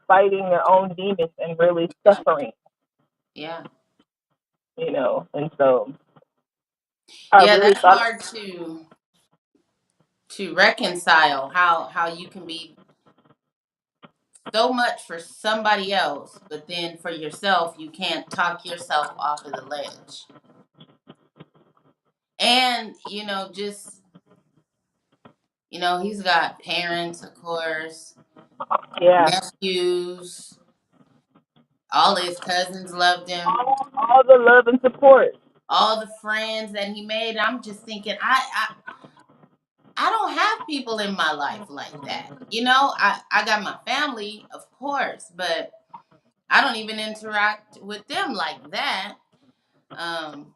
fighting their own demons and really suffering, Yeah. And so I Yeah, really that's thought, hard to reconcile how you can be so much for somebody else, but then for yourself you can't talk yourself off of the ledge. And just he's got parents, of course, yeah, nephews, all his cousins loved him, all the love and support. all the friends that he made. I'm just thinking, I don't have people in my life like that. I got my family, of course, but I don't even interact with them like that.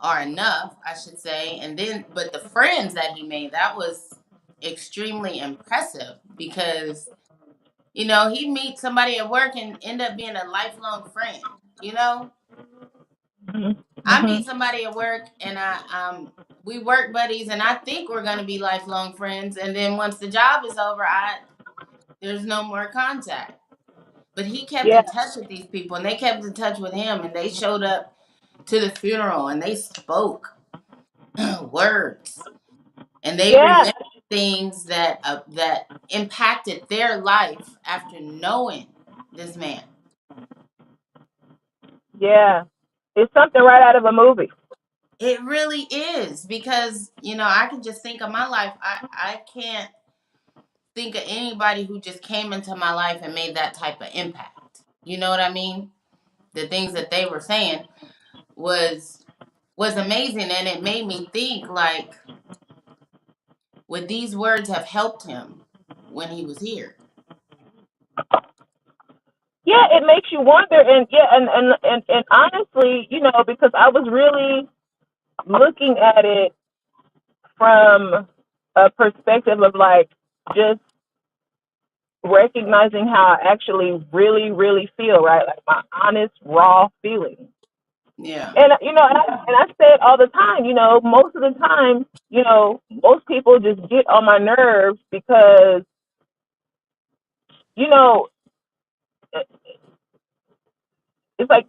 Or enough, I should say. And then, but the friends that he made, that was extremely impressive because, he'd meet somebody at work and end up being a lifelong friend. You know, Hmm. I Hmm. meet somebody at work and we work buddies and I think we're going to be lifelong friends. And then once the job is over, there's no more contact. But he kept Yeah, in touch with these people and they kept in touch with him and they showed up to the funeral and they spoke words and they yeah, remember things that impacted their life after knowing this man. yeah. It's something right out of a movie. It really is because I can just think of my life. I can't think of anybody who just came into my life and made that type of impact. You know what I mean? The things that they were saying was was amazing, and it made me think like, would these words have helped him when he was here? Yeah, it makes you wonder, and yeah, and honestly, because I was really looking at it from a perspective of like just recognizing how I actually really, really feel, right? Like my honest, raw feelings. Yeah. And and I say it all the time. Most of the time, most people just get on my nerves because you know it's like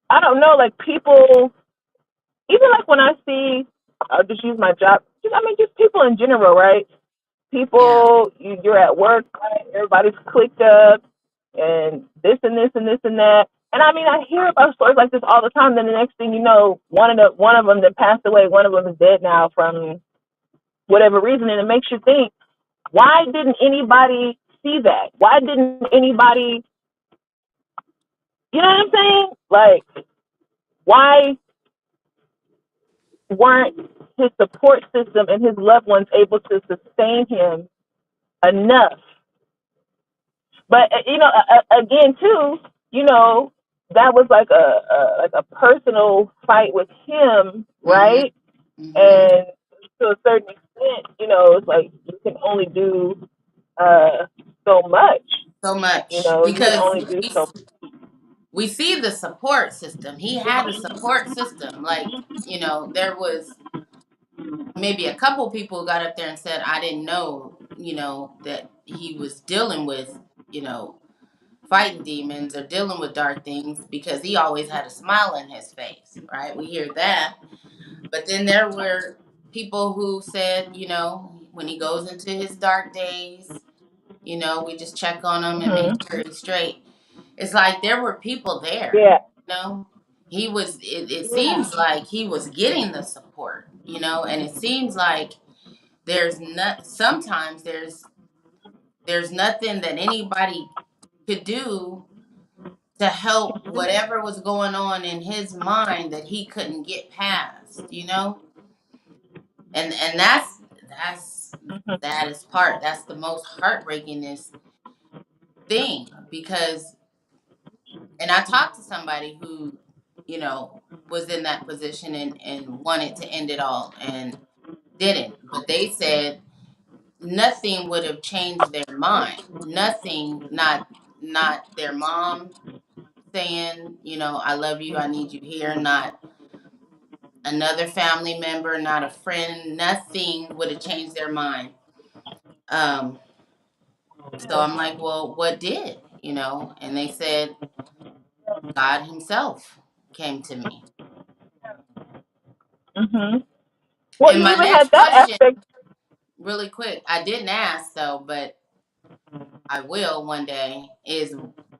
I don't know, like people. Even like when I see, I'll just use my job. I mean, just people in general, right? Yeah. People, you're at work, right? Everybody's clicked up, and this and this and this and that. And I mean, I hear about stories like this all the time. Then the next thing you know, one of them that passed away, one of them is dead now from whatever reason, and it makes you think, why didn't anybody see that? Why didn't anybody, you know what I'm saying? Like, why weren't his support system and his loved ones able to sustain him enough? But again, too, you know, that was like a personal fight with him, Mhm. right? Mhm. And to a certain extent, it's like you can only do uh, so much. So much You can because only do we so. we see the support system. He had a support system. Like, there was maybe a couple people who got up there and said, I didn't know, that he was dealing with, you know, fighting demons or dealing with dark things because he always had a smile on his face, right? We hear that. But then there were people who said, when he goes into his dark days, we just check on him and make Hmm. sure he's straight. It's like there were people there, Yeah, you know. It yeah, seems like he was getting the support, and it seems like sometimes there's nothing that anybody could do to help whatever was going on in his mind that he couldn't get past. And that's that is part that's the most heartbreakingest thing because and I talked to somebody who, you know, was in that position and wanted to end it all and didn't. But they said nothing would have changed their mind. Nothing, not their mom saying, I love you, I need you here, not another family member, not a friend, nothing would have changed their mind. Um, so I'm like, well, what did? and they said God Himself came to me. Mhm. Well, And you my even had next that question, aspect. really quick, I didn't ask though, but I will one day, is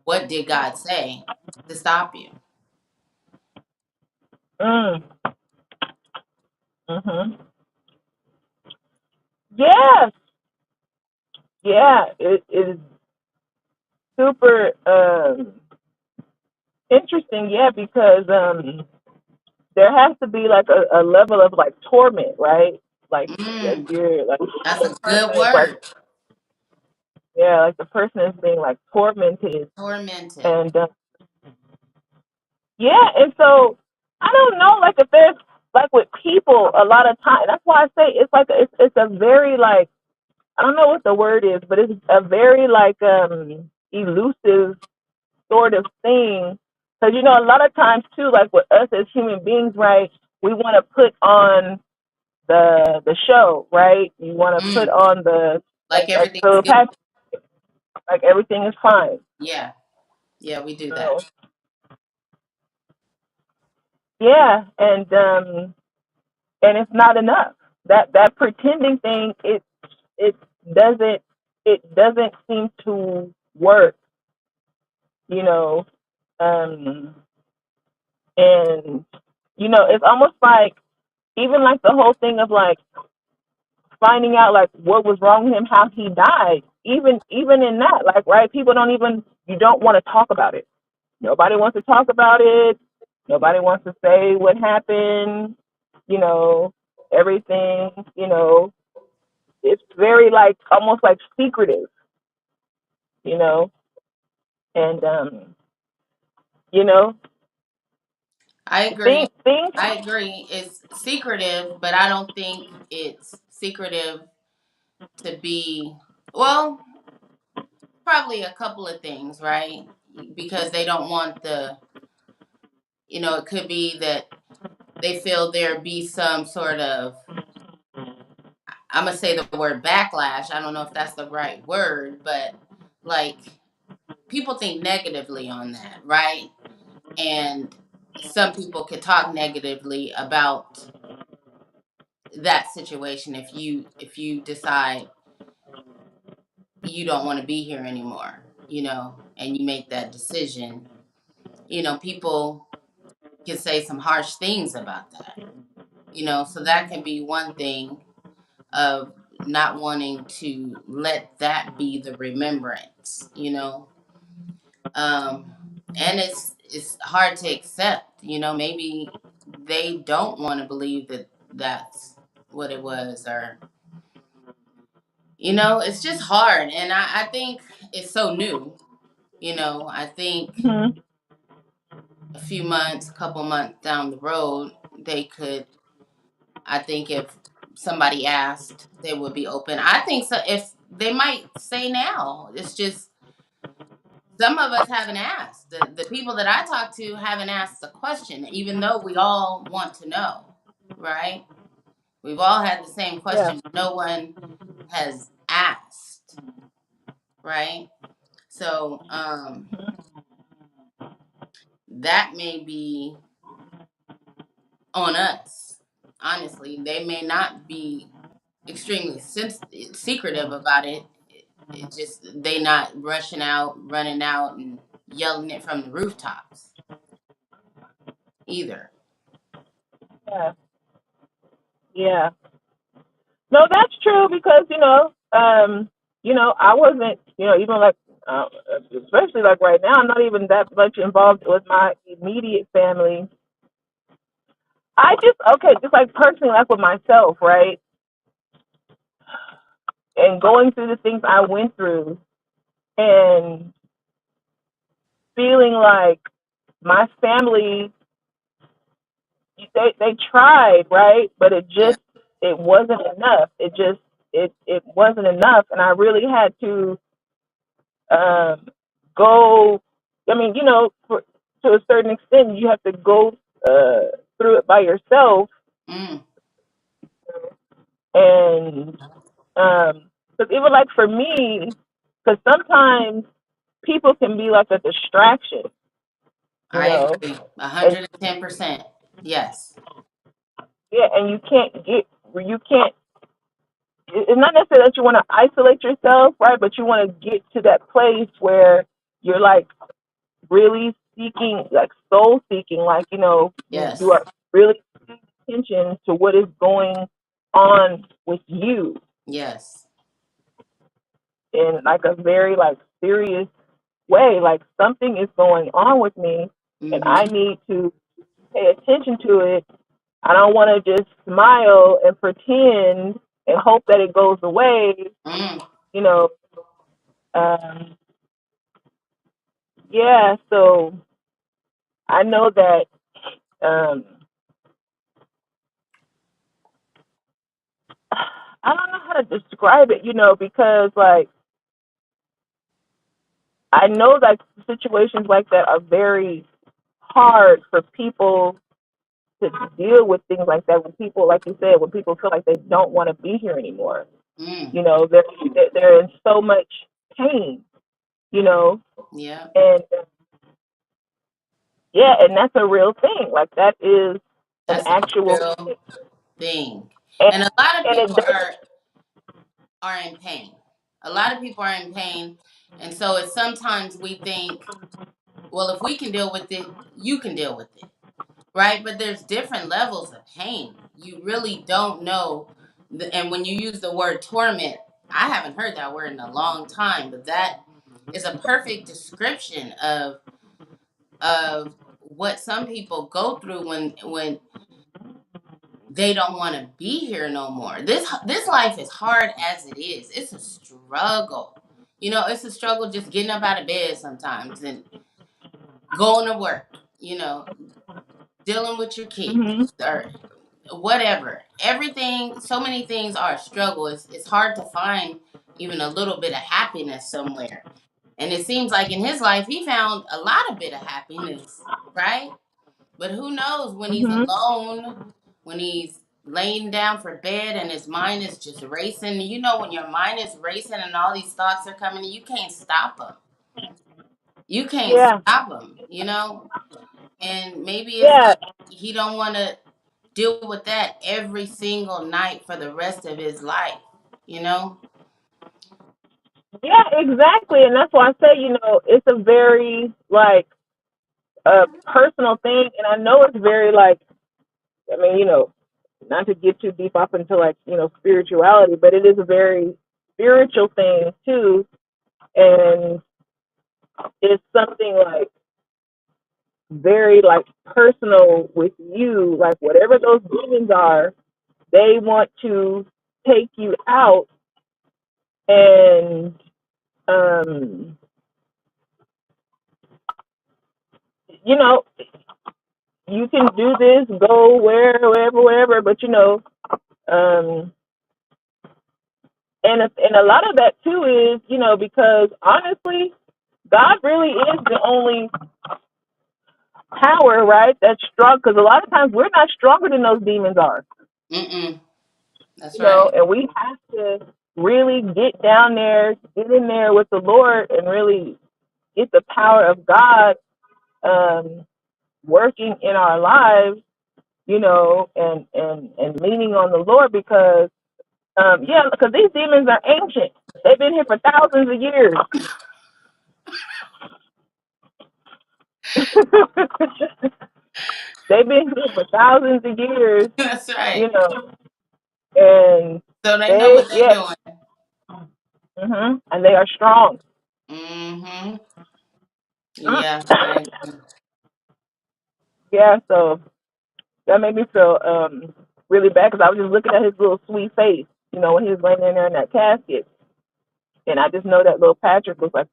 what did God say to stop you? Mm. Mhm. Yes. Yeah. It is super interesting. Yeah, because there has to be like a level of like torment, right? Like Mm, you're like that's the a person good is like, word. yeah, like the person is being like tormented. Tormented. And yeah, and so I don't know, like if there's like with people a lot of time. That's why I say it's like it's a very like, I don't know what the word is, but it's a very like elusive sort of thing. Because a lot of times too, like with us as human beings, right? We want to put on the show, right? You want to put Mm, on the like like everything's the good. pack, like everything is fine. Yeah. Yeah, we do that. So, yeah, and it's not enough. That pretending thing, it doesn't it doesn't seem to work, you know. Um, and it's almost like even like the whole thing of like finding out like what was wrong with him, how he died. Even in that, like, right, people don't even, you don't want to talk about it. Nobody wants to talk about it. Nobody wants to say what happened. You know, everything. It's very like almost like secretive. You know, and you know, I agree. things. I agree. It's secretive, but I don't think it's secretive to be, well, probably a couple of things, right? Because they don't want it could be that they feel there be some sort of, I'm going to say the word backlash. I don't know if that's the right word, but like people think negatively on that, right? And some people could talk negatively about that situation if you decide you don't want to be here anymore, and you make that decision. People can say some harsh things about that, so that can be one thing of not wanting to let that be the remembrance, um and it's hard to accept, maybe they don't want to believe that that's what it was, or it's just hard. And I think it's so new. I think Mhm. a few months, a couple months down the road, they could, I think if somebody asked, they would be open. I think so. If they might say now, it's just some of us haven't asked. The people that I talk to haven't asked the question, even though we all want to know, right? We've all had the same Yeah. question. No one has asked, right? So that may be on us. Honestly, they may not be extremely secretive about it. It just they not rushing out, running out, and yelling it from the rooftops either. Yeah. Yeah. No, that's true because I wasn't, even like, uh, especially like right now, I'm not even that much involved with my immediate family. I just okay, just like personally, like with myself, right, and going through the things I went through, and feeling like my family, they tried, right, but Yeah. it wasn't enough. It wasn't enough, and I really had to um, go. I mean, to a certain extent, you have to go through it by yourself, Mm. and because even like for me, because sometimes, people can be like a distraction, you I know, agree. and 110%. Yes. yeah, and you can't. It's not necessarily that you want to isolate yourself, right? But you want to get to that place where you're like really seeking, like soul seeking, like you Yes. are really paying attention to what is going on with you Yes. in like a very like serious way. Like something is going on with me, and I Mm-hmm. need to pay attention to it. I don't want to just smile and pretend and hope that it goes away. Mm. You know, um, yeah. So I know that um, I don't know how to describe it. Because like I know that situations like that are very hard for people to deal with things like that. When people, like you said, when people feel like they don't want to be here anymore. Mm. They're in so much pain. You know, Yeah. and yeah, and that's a real thing. Like that is an That's a actual real thing. and And a lot of and it people does. are in pain. A lot of people are in pain. And so it's sometimes we think, well, if we can deal with it, you can deal with it. Right? But there's different levels of pain. You really don't know. And when you use the word torment, I haven't heard that word in a long time, but that is a perfect description of what some people go through when they don't want to be here no more. This life is hard as it is. It's a struggle. It's a struggle just getting up out of bed sometimes and going to work, dealing with your kids Hmm. or whatever. Everything, so many things are a struggle. It's hard to find even a little bit of happiness somewhere. And it seems like in his life he found a lot of bit of happiness, right? But who knows when he's Hmm. alone, when he's laying down for bed and his mind is just racing. When your mind is racing and all these thoughts are coming, you can't stop them. You can't Yeah, stop them. And maybe it's yeah, like he don't want to deal with that every single night for the rest of his life, you know? yeah, exactly. And that's why I say, it's a very like personal thing, and I know it's very like, I mean, not to get too deep up into like spirituality, but it is a very spiritual thing too, and it's something like very like personal with you. Like whatever those demons are, they want to take you out, and um, you know you can do this, go wherever, but um, and a lot of that too is because honestly, God really is the only power, right? That's strong, because a lot of times we're not stronger than those demons are, Mm-mm. That's right. and we have to really get down there, get in there with the Lord, and really get the power of God um, working in our lives, and leaning on the Lord, because yeah, because these demons are ancient. They've been here for thousands of years. They've been here for thousands of years, That's right. you know, and So they know what they're yeah, doing. and they are strong. Mm-hmm. Mhm. Yeah, I Yeah, so that made me feel really bad, because I was just looking at his little sweet face, when he was laying in there in that casket, and I just know that little Patrick was like,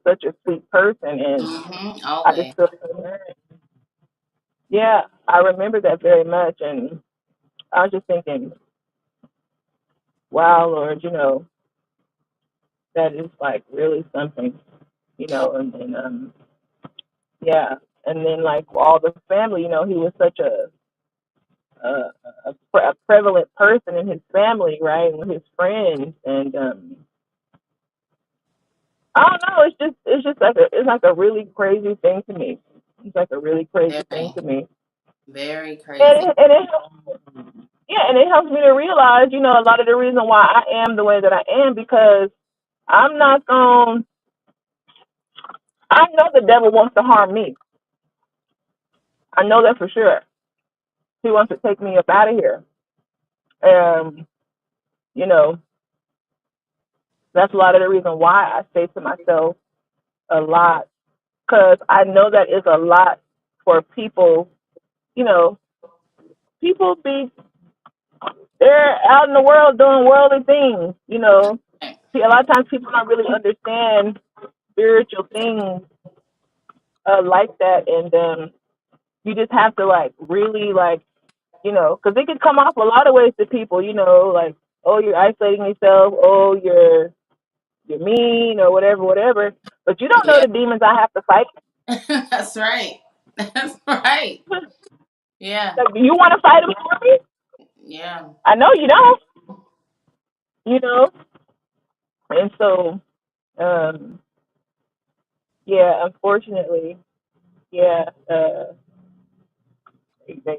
such a sweet person, and mm-hmm. I just Always. feel so bad. Yeah, I remember that very much, and I was just thinking, wow, Lord, that is like really something, and yeah, and then like all the family, he was such a, a prevalent person in his family, right, and with his friends, and I don't know. It's just like a really crazy thing to me. It's like a really crazy thing Very, to me. very And crazy. yeah, and it helps me to realize, a lot of the reason why I am the way that I am because I'm not going. I know the devil wants to harm me. I know that for sure. He wants to take me up out of here. Um, you know, that's a lot of the reason why I say to myself a lot because I know that is a lot for people. You know, people be they're out in the world doing worldly things. See, a lot of times people don't really understand spiritual things like that, and you just have to like really like because it can come off a lot of ways to people. Like, oh, you're isolating yourself. Oh, you're mean or whatever, whatever. But you don't know Yeah, the demons I have to fight. that's right. That's right. Yeah, Like, do you want to fight them for me? yeah. I know you don't. You know, and so um, yeah, unfortunately, yeah,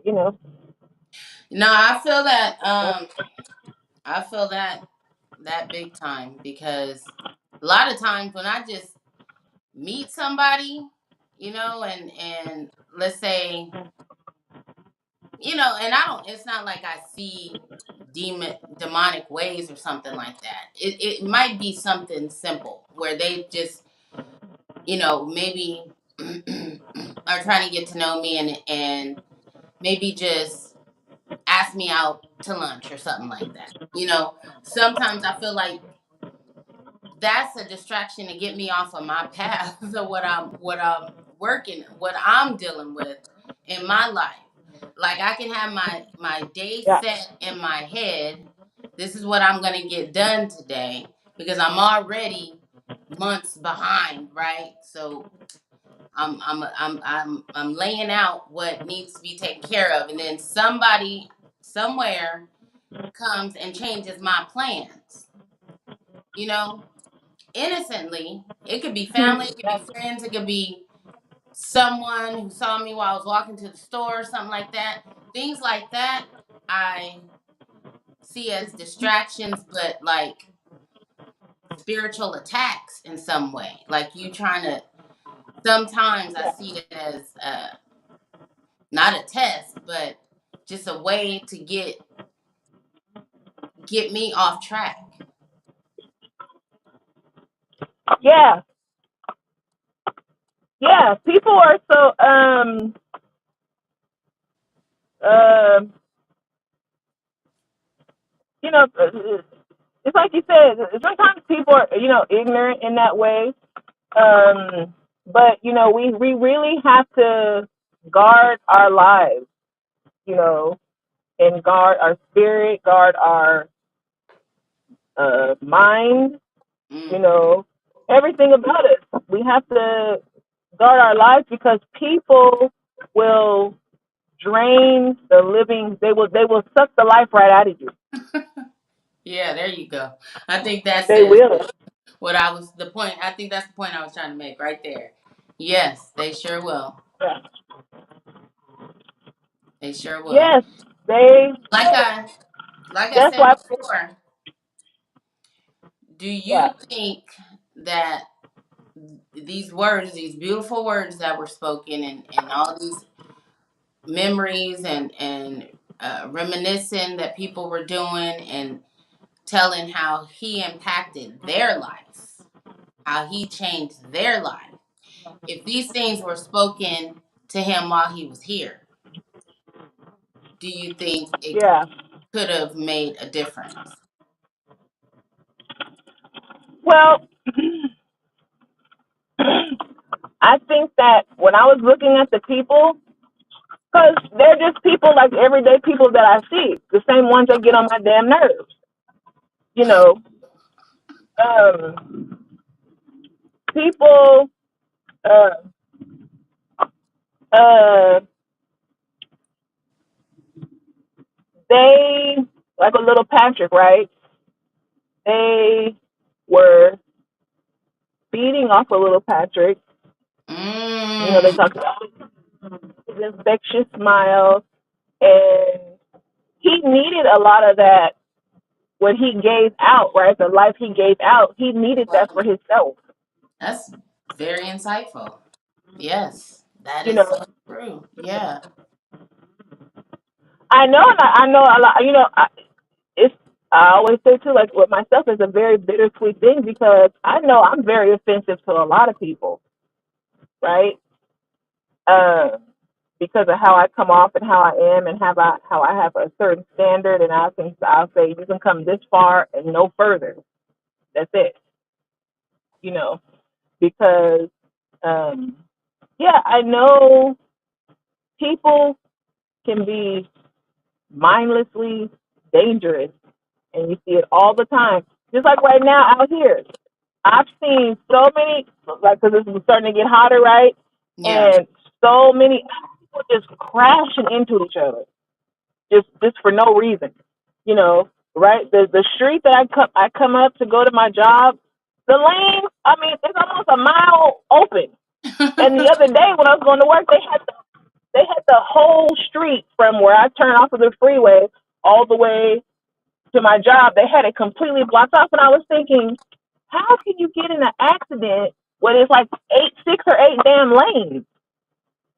you know, No, I feel that. I feel that big time because a lot of times when I just meet somebody, and let's say, and I don't. It's not like I see demonic ways or something like that. It might be something simple where they just, maybe are trying to get to know me and maybe just ask me out to lunch or something like that. Sometimes I feel like that's a distraction to get me off of my path of what I'm working, what I'm dealing with in my life. Like I can have my day yeah, set in my head. This is what I'm gonna get done today because I'm already months behind, right? So I'm laying out what needs to be taken care of, and then somebody somewhere comes and changes my plans. You know, innocently. It could be family, it could be friends, it could be someone who saw me while I was walking to the store, something like that. Things like that, I see as distractions, but like spiritual attacks in some way. Like you trying to. Sometimes I yeah, see it as not a test, but just a way to get me off track. yeah, yeah. People are so um it's like you said. Sometimes people are ignorant in that way. But we really have to guard our lives. You know, and guard our spirit, guard our mind. You Mm. know, everything about us. We have to guard our lives because people will drain the living. They will suck the life right out of you. Yeah, there you go. I think that They says will. what I was the point. I think that's the point I was trying to make right there. Yes, they sure will. Yeah. They sure will. Yes, they Like will. I like I That's said why. before, do you Yeah. think that these words, these beautiful words that were spoken and all these memories and reminiscing that people were doing and telling how he impacted their life, how he changed their life. If these things were spoken to him while he was here, do you think it Yeah. could have made a difference? Well, I think that when I was looking at the people, because they're just people like everyday people that I see, the same ones that get on my damn nerves. You know, um, people, uh, uh, they like a little Patrick, right? They were feeding off of little Patrick. You know, they Mm. talk about his infectious smile, and he needed a lot of that when he gave out, right? The life he gave out, he needed that for Wow. himself. That's very insightful. Yes, that You is know, so true. Yeah. I know, and I know a lot. You know, it's I always say too, like with myself, it's a very bittersweet thing because I know I'm very offensive to a lot of people, right? Um, because of how I come off and how I am and how I have a certain standard, and I'll say you can come this far and no further. That's it, you know, because um, yeah, I know people can be mindlessly dangerous, and you see it all the time. Just like right now out here, I've seen so many, like, because this is starting to get hotter, right? Yeah. And so many people just crashing into each other, just for no reason, you know, right? The street that I come up to go to my job, the lane, I mean, it's almost a mile open. And the other day when I was going to work, they had the whole street from where I turn off of the freeway all the way to my job. They had it completely blocked off, and I was thinking, how can you get in an accident when it's like six or eight damn lanes?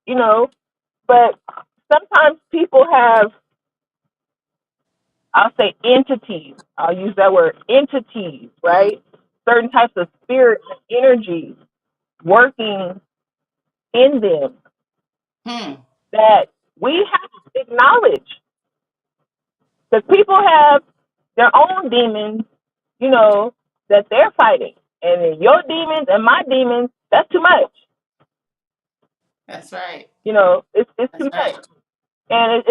You know, but sometimes people have, I'll say entities. I'll use that word, entities, Mm. right? Certain types of spirits and energies working in them Hmm. that we have to acknowledge. Because people have their own demons, you know, that they're fighting. And your demons and my demons, that's too much. That's right. You know, it's That's too much. right. And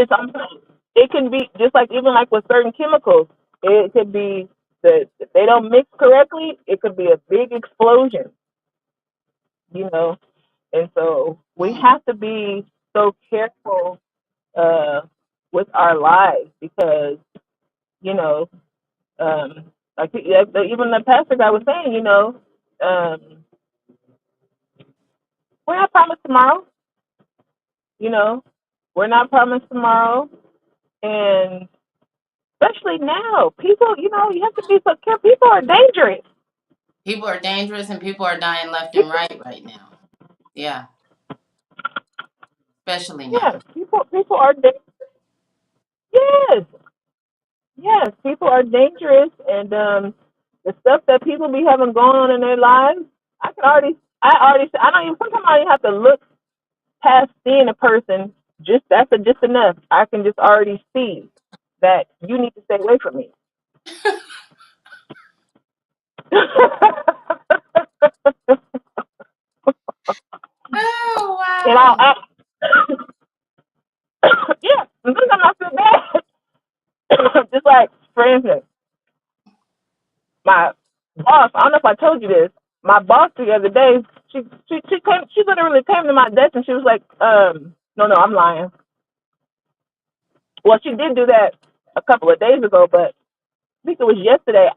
it can be just like, even like with certain chemicals, it could be that if they don't mix correctly, it could be a big explosion, you know. And so we Mm. have to be so careful uh, with our lives because, you know, like even the pastor guy was saying, you know, um, we're not promised tomorrow. You know, we're not promised tomorrow, and especially now, people, you know, you have to be so careful. People are dangerous. People are dangerous and people are dying left and People, right now. Yeah. Especially yes, now. people are yes, yes, people are dangerous, and the stuff that people be having going on in their lives, I don't even sometimes I don't even have to look past seeing a person. Just enough. I can just already see that you need to stay away from me. Oh, And wow. yeah, and sometimes I feel bad. Just like, for instance, my boss. I don't know if I told you this. My boss the other day, she literally came to my desk and she was like, no, I'm lying. Well, she did do that a couple of days ago, but I think it was yesterday.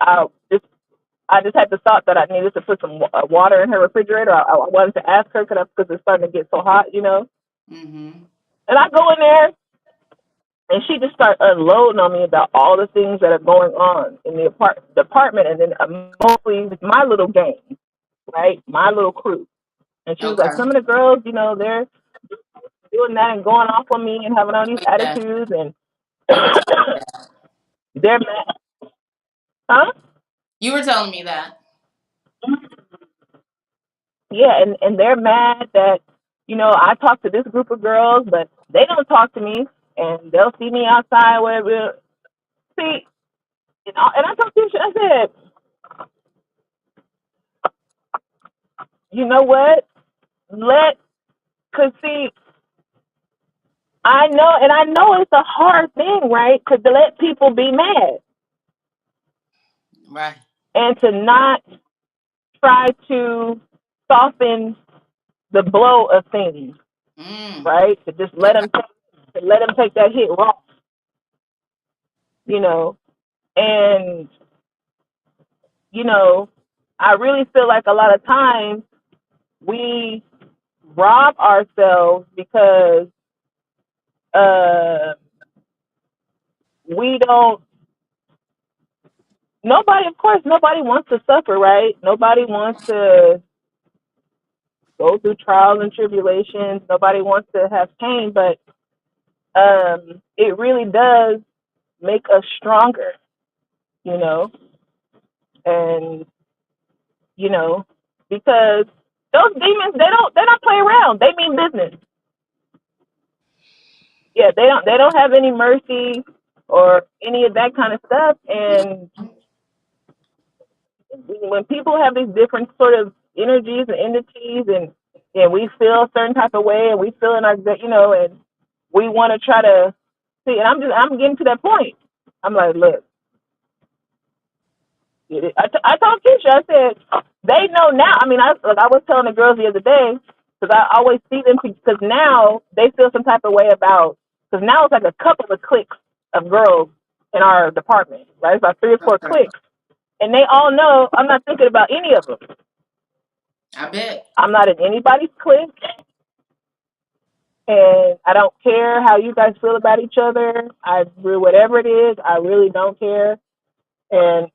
I just had the thought that I needed to put some water in her refrigerator. I wanted to ask her because it's starting to get so hot, you know. Mm-hmm. And I go in there, and she just started unloading on me about all the things that are going on in the department, and then mostly my little gang, right? My little crew. And she was like, Okay. some of the girls, you know, they're doing that and going off on me and having all these Yeah. attitudes, and You were telling me that. they're mad, huh? You were telling me that. Yeah, and they're mad that, you know, I talk to this group of girls, but they don't talk to me, and they'll see me outside, whatever. See, and I told Tisha, I said, you know what? Cause see, I know it's a hard thing, right? To let people be mad Right. and to not try to soften the blow of things, Mm. right? To just let them take that hit raw, you know, and you know. I really feel like a lot of times we rob ourselves because uh, we don't. Nobody, of course, nobody wants to suffer, right? Nobody wants to go through trials and tribulations. Nobody wants to have pain, but it really does make us stronger, you know, and you know, because those demons they don't play around. They mean business. Yeah, they don't have any mercy or any of that kind of stuff. And when people have these different sort of energies and entities, and we feel a certain type of way, and we feel in our, and we want to try to see. And I'm getting to that point. I'm like, look, I told Keisha, I said, they know now. I mean, I was telling the girls the other day, because I always see them, because now they feel some type of way about, because now it's like a couple of cliques of girls in our department, right? It's about three or four Okay. cliques. And they all know I'm not thinking about any of them. I bet. I'm not in anybody's clique, and I don't care how you guys feel about each other. Whatever it is, I really don't care. And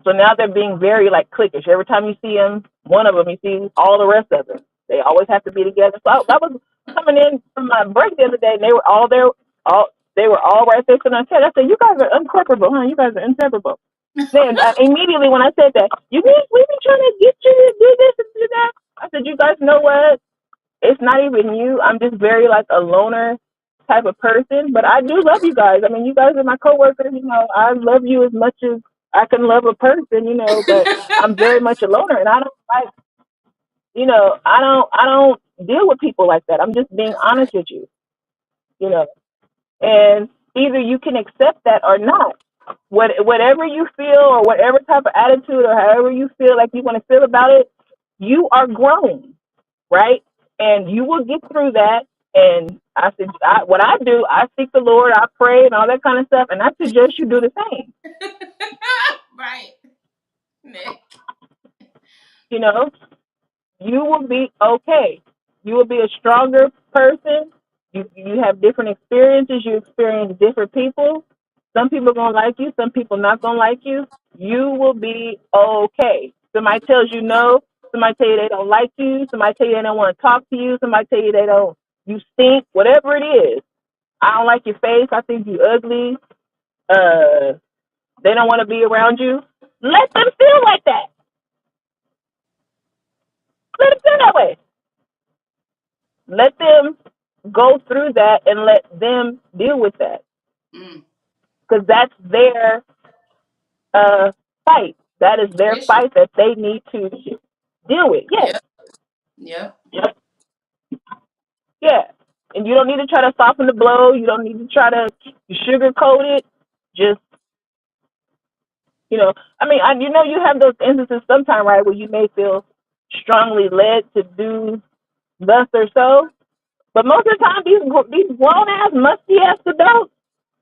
so now they're being very like cliquish. Every time you see them, one of them, you see all the rest of them. They always have to be together. So I was coming in from my break the other day, and they were all there. They were all right there sitting on the I said, "You guys are inseparable, huh? You guys are inseparable." Then immediately when I said that, we've been trying to get you to do this and do that. I said, "You guys know what? It's not even you. I'm just very like a loner type of person, but I do love you guys. I mean, you guys are my coworkers. I love you as much as I can love a person. But I'm very much a loner, and I don't like, I don't deal with people like that. I'm just being That's honest right. with you, you know, and either you can accept that or not. Whatever you feel, or whatever type of attitude, or however you feel like you want to feel about it, you are grown, right? And you will get through that. And I said, what I do, I seek the Lord, I pray, and all that kind of stuff. And I suggest you do the same. Right, Nick. You know, you will be okay. You will be a stronger person. You have different experiences. You experience different people. Some people are gonna like you. Some people not gonna like you. You will be okay. Somebody tells you no. Somebody tell you they don't like you. Somebody tell you they don't want to talk to you. Somebody tell you they don't. You stink. Whatever it is. I don't like your face. I think you ugly. Uh, they don't want to be around you. Let them feel like that. Let them feel that way. Let them go through that and let them deal with that, Mm. because that's their fight. That is their Issue. fight that they need to deal with. Yes. Yep. Yep. Yep. Yeah. And you don't need to try to soften the blow. You don't need to try to sugarcoat it. Just, I mean, you have those instances sometimes, right, where you may feel strongly led to do thus or so. But most of the time, these grown ass, musty ass adults,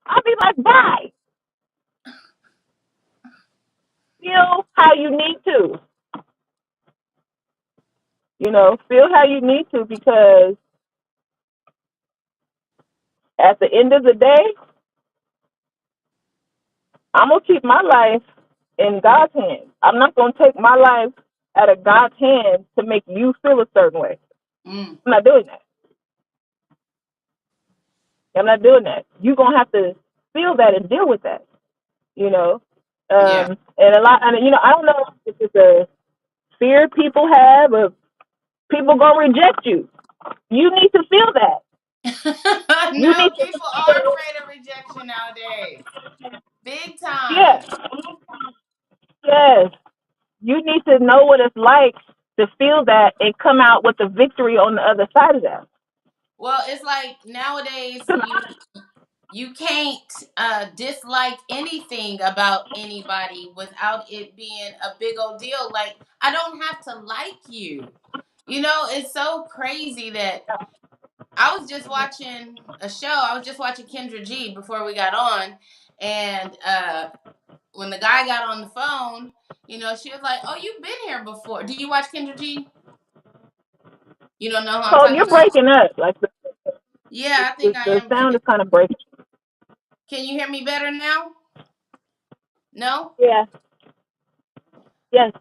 I'll be like, bye. Feel how you need to. Feel how you need to, because at the end of the day, I'm gonna keep my life in God's hands. I'm not gonna take my life out of God's hands to make you feel a certain way. Mm. I'm not doing that. I'm not doing that. You're gonna have to feel that and deal with that. You know, Yeah. and a lot. And I don't know if it's a fear people have of people gonna reject you. You need to feel that. You No, need to people are feel, afraid of rejection nowadays. Big time. yes, yes. You need to know what it's like to feel that and come out with a victory on the other side of that. Well, it's like nowadays you can't dislike anything about anybody without it being a big old deal. Like, I don't have to like you. It's so crazy that I was just watching a show. I was just watching Kendra G before we got on, and when the guy got on the phone, She was like, "Oh, you've been here before. Do you watch Kendra G? You don't know who I'm So talking you're about?" breaking up. Like Yeah, I think I the am sound breaking. is kind of breaking. Can you hear me better now? No? Yeah. Yes.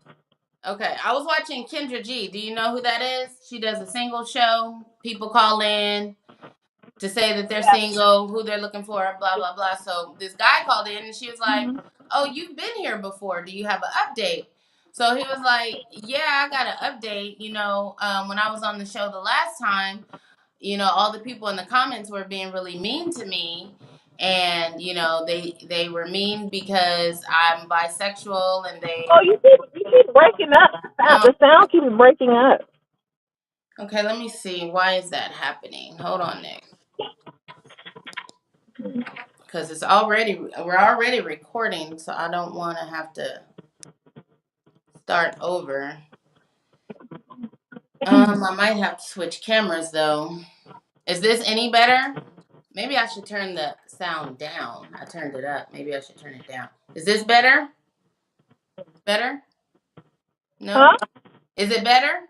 Okay. I was watching Kendra G. Do you know who that is? She does a single show. People call in to say that they're Yeah. single, who they're looking for, blah, blah, blah. So this guy called in and she was like, Hmm. "Oh, you've been here before. Do you have an update?" So he was like, "Yeah, I got an update. When I was on the show the last time, all the people in the comments were being really mean to me. And, they were mean because I'm bisexual and they, Oh, you keep breaking up. um, The sound keeps breaking up. okay, let me see. Why is that happening? Hold on, Nick. Because we're already recording, so I don't want to have to start over. I might have to switch cameras though. Is this any better? Maybe I should turn the sound down. I turned it up. Maybe I should turn it down. Is this better? Better? No? Huh? Is it better?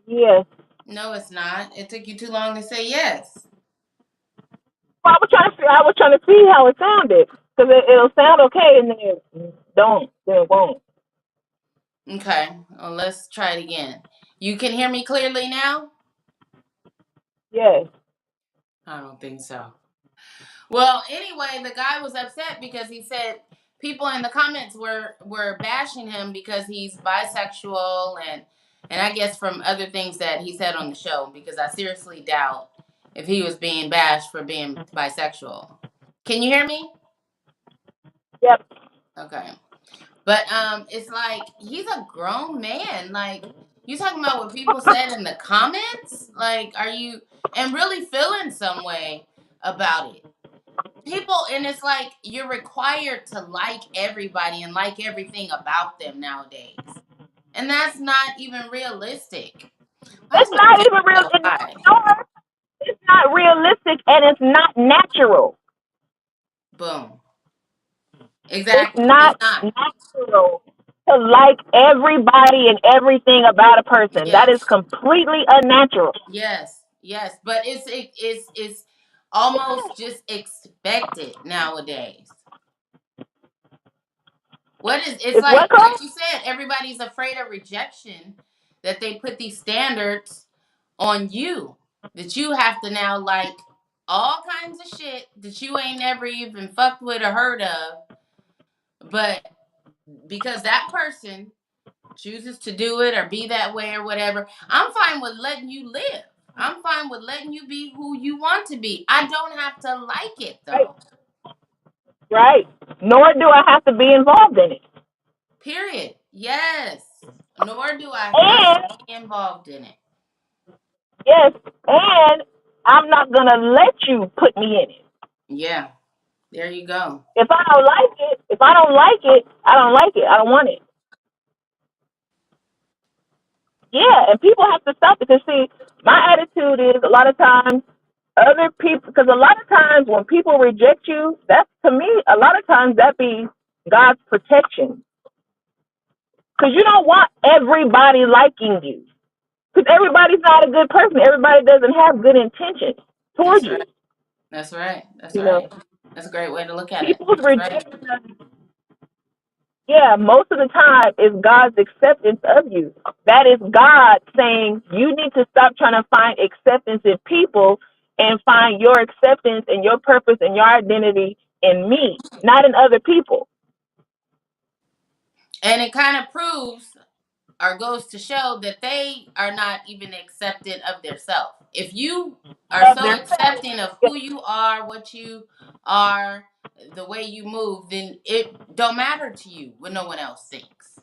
Yes. No, it's not. It took you too long to say yes. Well, I was trying to see how it sounded because it'll sound okay and then then it won't. Okay. Well, let's try it again. You can hear me clearly now? Yes. I don't think so. Well, anyway, the guy was upset because he said people in the comments were bashing him because he's bisexual and I guess from other things that he said on the show, because I seriously doubt if he was being bashed for being bisexual. Can you hear me? Yep. Okay. But it's like he's a grown man. Like, you talking about what people said in the comments? Like, are you and really feeling some way about it? People, and it's like you're required to like everybody and like everything about them nowadays. And that's not even realistic. Why It's is my not camera even real. so high? It's not realistic and it's not natural. Boom. It's Exactly. It's not not. natural to like everybody and everything about a person. That is Yes. completely unnatural. Yes. Yes. But it's almost just expected nowadays. It's It's what, like Carl? you said, everybody's afraid of rejection, that they put these standards on you, that you have to now like all kinds of shit that you ain't never even fucked with or heard of. But because that person chooses to do it or be that way or whatever, I'm fine with letting you live. I'm fine with letting you be who you want to be. I don't have to like it Right. though. Right. Nor do I have to be involved in it. Period. Yes. Nor do I have to And be involved in it. yes, and I'm not gonna let you put me in it. Yeah. There you go. If I don't like it, I don't like it. I don't want it. Yeah, and people have to stop it. Because see, my attitude is a lot of times other people, because a lot of times when people reject you, that's to me a lot of times that be God's protection. Because you don't want everybody liking you. Because everybody's not a good person. Everybody doesn't have good intentions towards That's you. right. That's right. That's You know, right. That's a great way to look at it. people's That's right. rejection, yeah, most of the time is God's acceptance of you. That is God saying you need to stop trying to find acceptance in people and find your acceptance and your purpose and your identity in me, not in other people. And it kind of proves or goes to show that they are not even accepted of their self. If you are Of so their accepting of who you are, what you are, the way you move, then it don't matter to you what no one else thinks.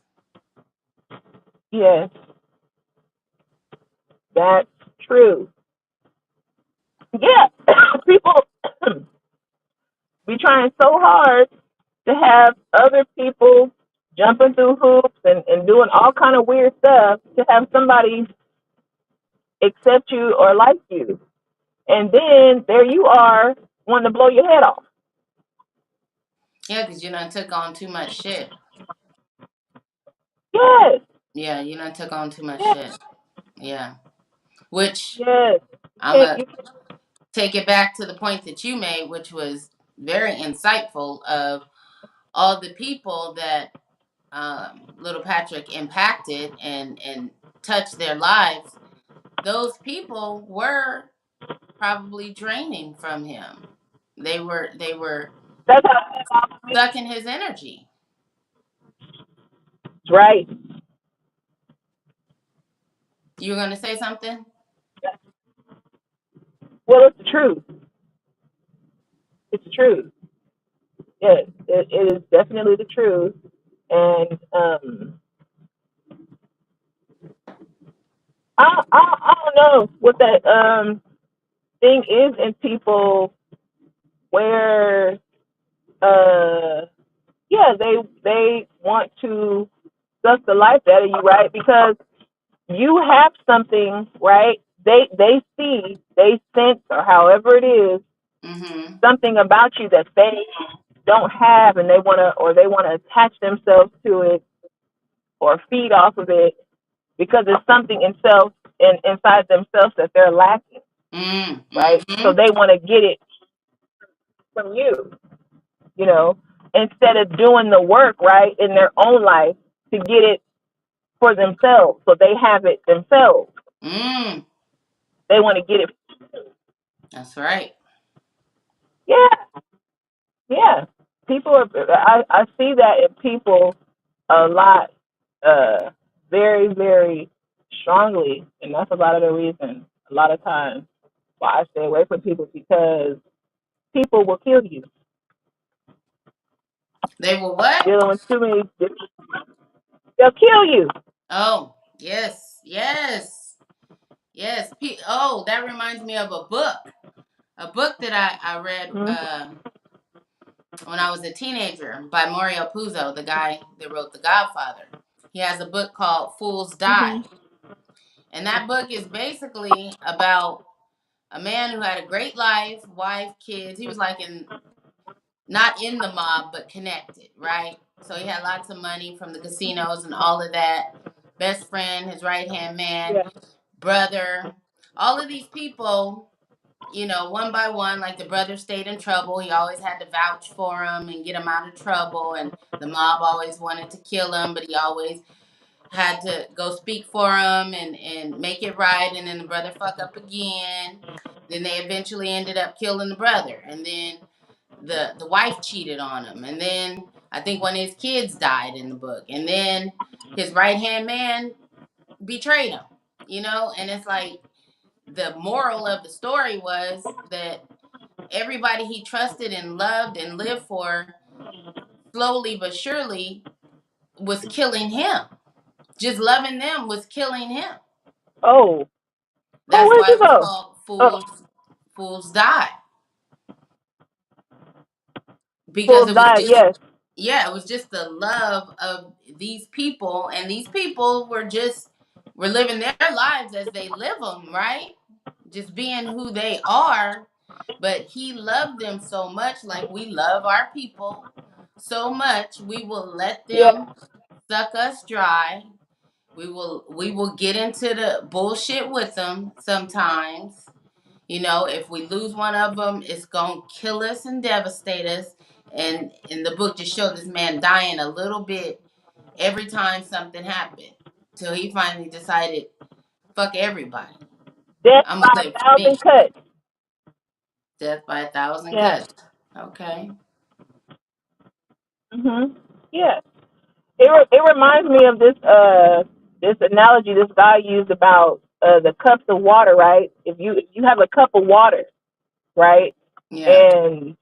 yes, that's true. Yeah, people be trying so hard to have other people jumping through hoops and doing all kind of weird stuff to have somebody accept you or like you. And then there you are wanting to blow your head off. Yeah, because you done took on too much shit. Yes, Yeah, you done took on too much yes, shit. Yeah. Which yes. I'm Can't going to you? take it back to the point that you made, which was very insightful of all the people that little Patrick impacted and touched their lives. Those people were probably draining from him. They were That's how it's sucking his energy. right. You were gonna say something? Well, it's the truth. It's the truth. Yes, it is definitely the truth. And I don't know what that thing is in people where yeah, they want to suck the life out of you, right? Because you have something, right? They see, they sense, or however it is, Mm-hmm. something about you that they don't have, and they want to attach themselves to it or feed off of it because it's something inside themselves that they're lacking, right? So Mm-hmm. they want to get it from you, you know, instead of doing the work, right, in their own life to get it for themselves, so they have it themselves. Mm. They want to get it. That's right. Yeah, yeah. People are. I see that in people a lot, uh, very, very strongly, and that's a lot of the reason. A lot of times why I stay away from people, because people will kill you. They were what? Dealing with too many, they'll kill you. Oh, yes, yes, yes. Oh, that reminds me of a book. A book that I read Mm-hmm. when I was a teenager by Mario Puzo, the guy that wrote The Godfather. He has a book called Fools Die. Mm-hmm. And that book is basically about a man who had a great life, wife, kids. He was like not in the mob, but connected, right? So he had lots of money from the casinos and all of that. Best friend, his right hand man, Yeah. brother, all of these people, one by one, like the brother stayed in trouble. He always had to vouch for him and get him out of trouble. And the mob always wanted to kill him, but he always had to go speak for him and make it right. And then the brother fuck up again. Then they eventually ended up killing the brother. And then the wife cheated on him. And then I think one of his kids died in the book. And then his right hand man betrayed him, And it's like the moral of the story was that everybody he trusted and loved and lived for, slowly but surely, was killing him. Just loving them was killing him. Oh. Oh, That's where'd why you it was go? called Oh, Fools Die. Because fools it was died. just, Yes. yeah, it was just the love of these people, and these people were living their lives as they live them, right? Just being who they are. But he loved them so much, like we love our people so much, we will let Yeah. them suck us dry. We will get into the bullshit with them sometimes. If we lose one of them, it's gonna kill us and devastate us. And in the book, just showed this man dying a little bit every time something happened, till he finally decided, "Fuck everybody. Death I'm gonna by live a for thousand me." cuts. Death by a thousand Yeah. cuts. Okay. Mhm. Yeah. It reminds me of this analogy this guy used about the cups of water, right? If you have a cup of water, right, Yeah. and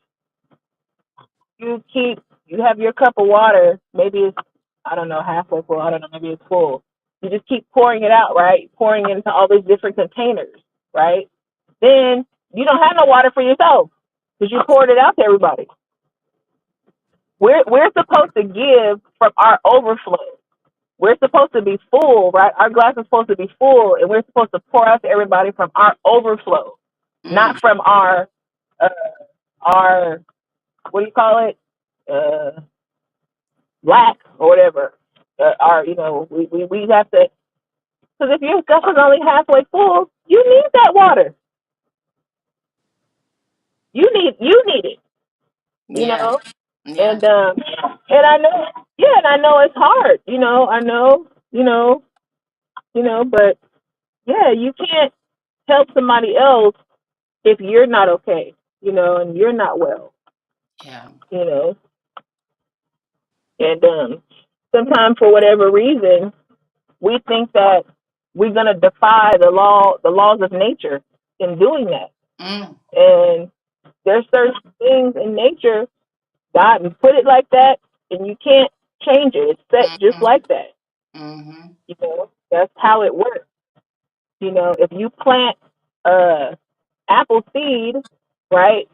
you have your cup of water, maybe it's, I don't know, halfway full, I don't know, maybe it's full. You just keep pouring it out, right? Pouring it into all these different containers, right? Then you don't have no water for yourself because you poured it out to everybody. We're supposed to give from our overflow. We're supposed to be full, right? Our glass is supposed to be full, and we're supposed to pour out to everybody from our overflow, not Mm. from uh, our what do you call it, lack or whatever. are, we have to, because if your cup is only halfway full, you need that water. You need it, you Yeah. know. Yeah. And I know, yeah, and I know it's hard, I know, but yeah, you can't help somebody else if you're not okay, and you're not well, Yeah. you know. And sometimes for whatever reason, we think that we're gonna defy the laws of nature in doing that. Mm. And there's certain things in nature, God put it like that, and you can't change it. It's set just Mm-hmm. like that. Mm-hmm. That's how it works. If you plant apple seed, right,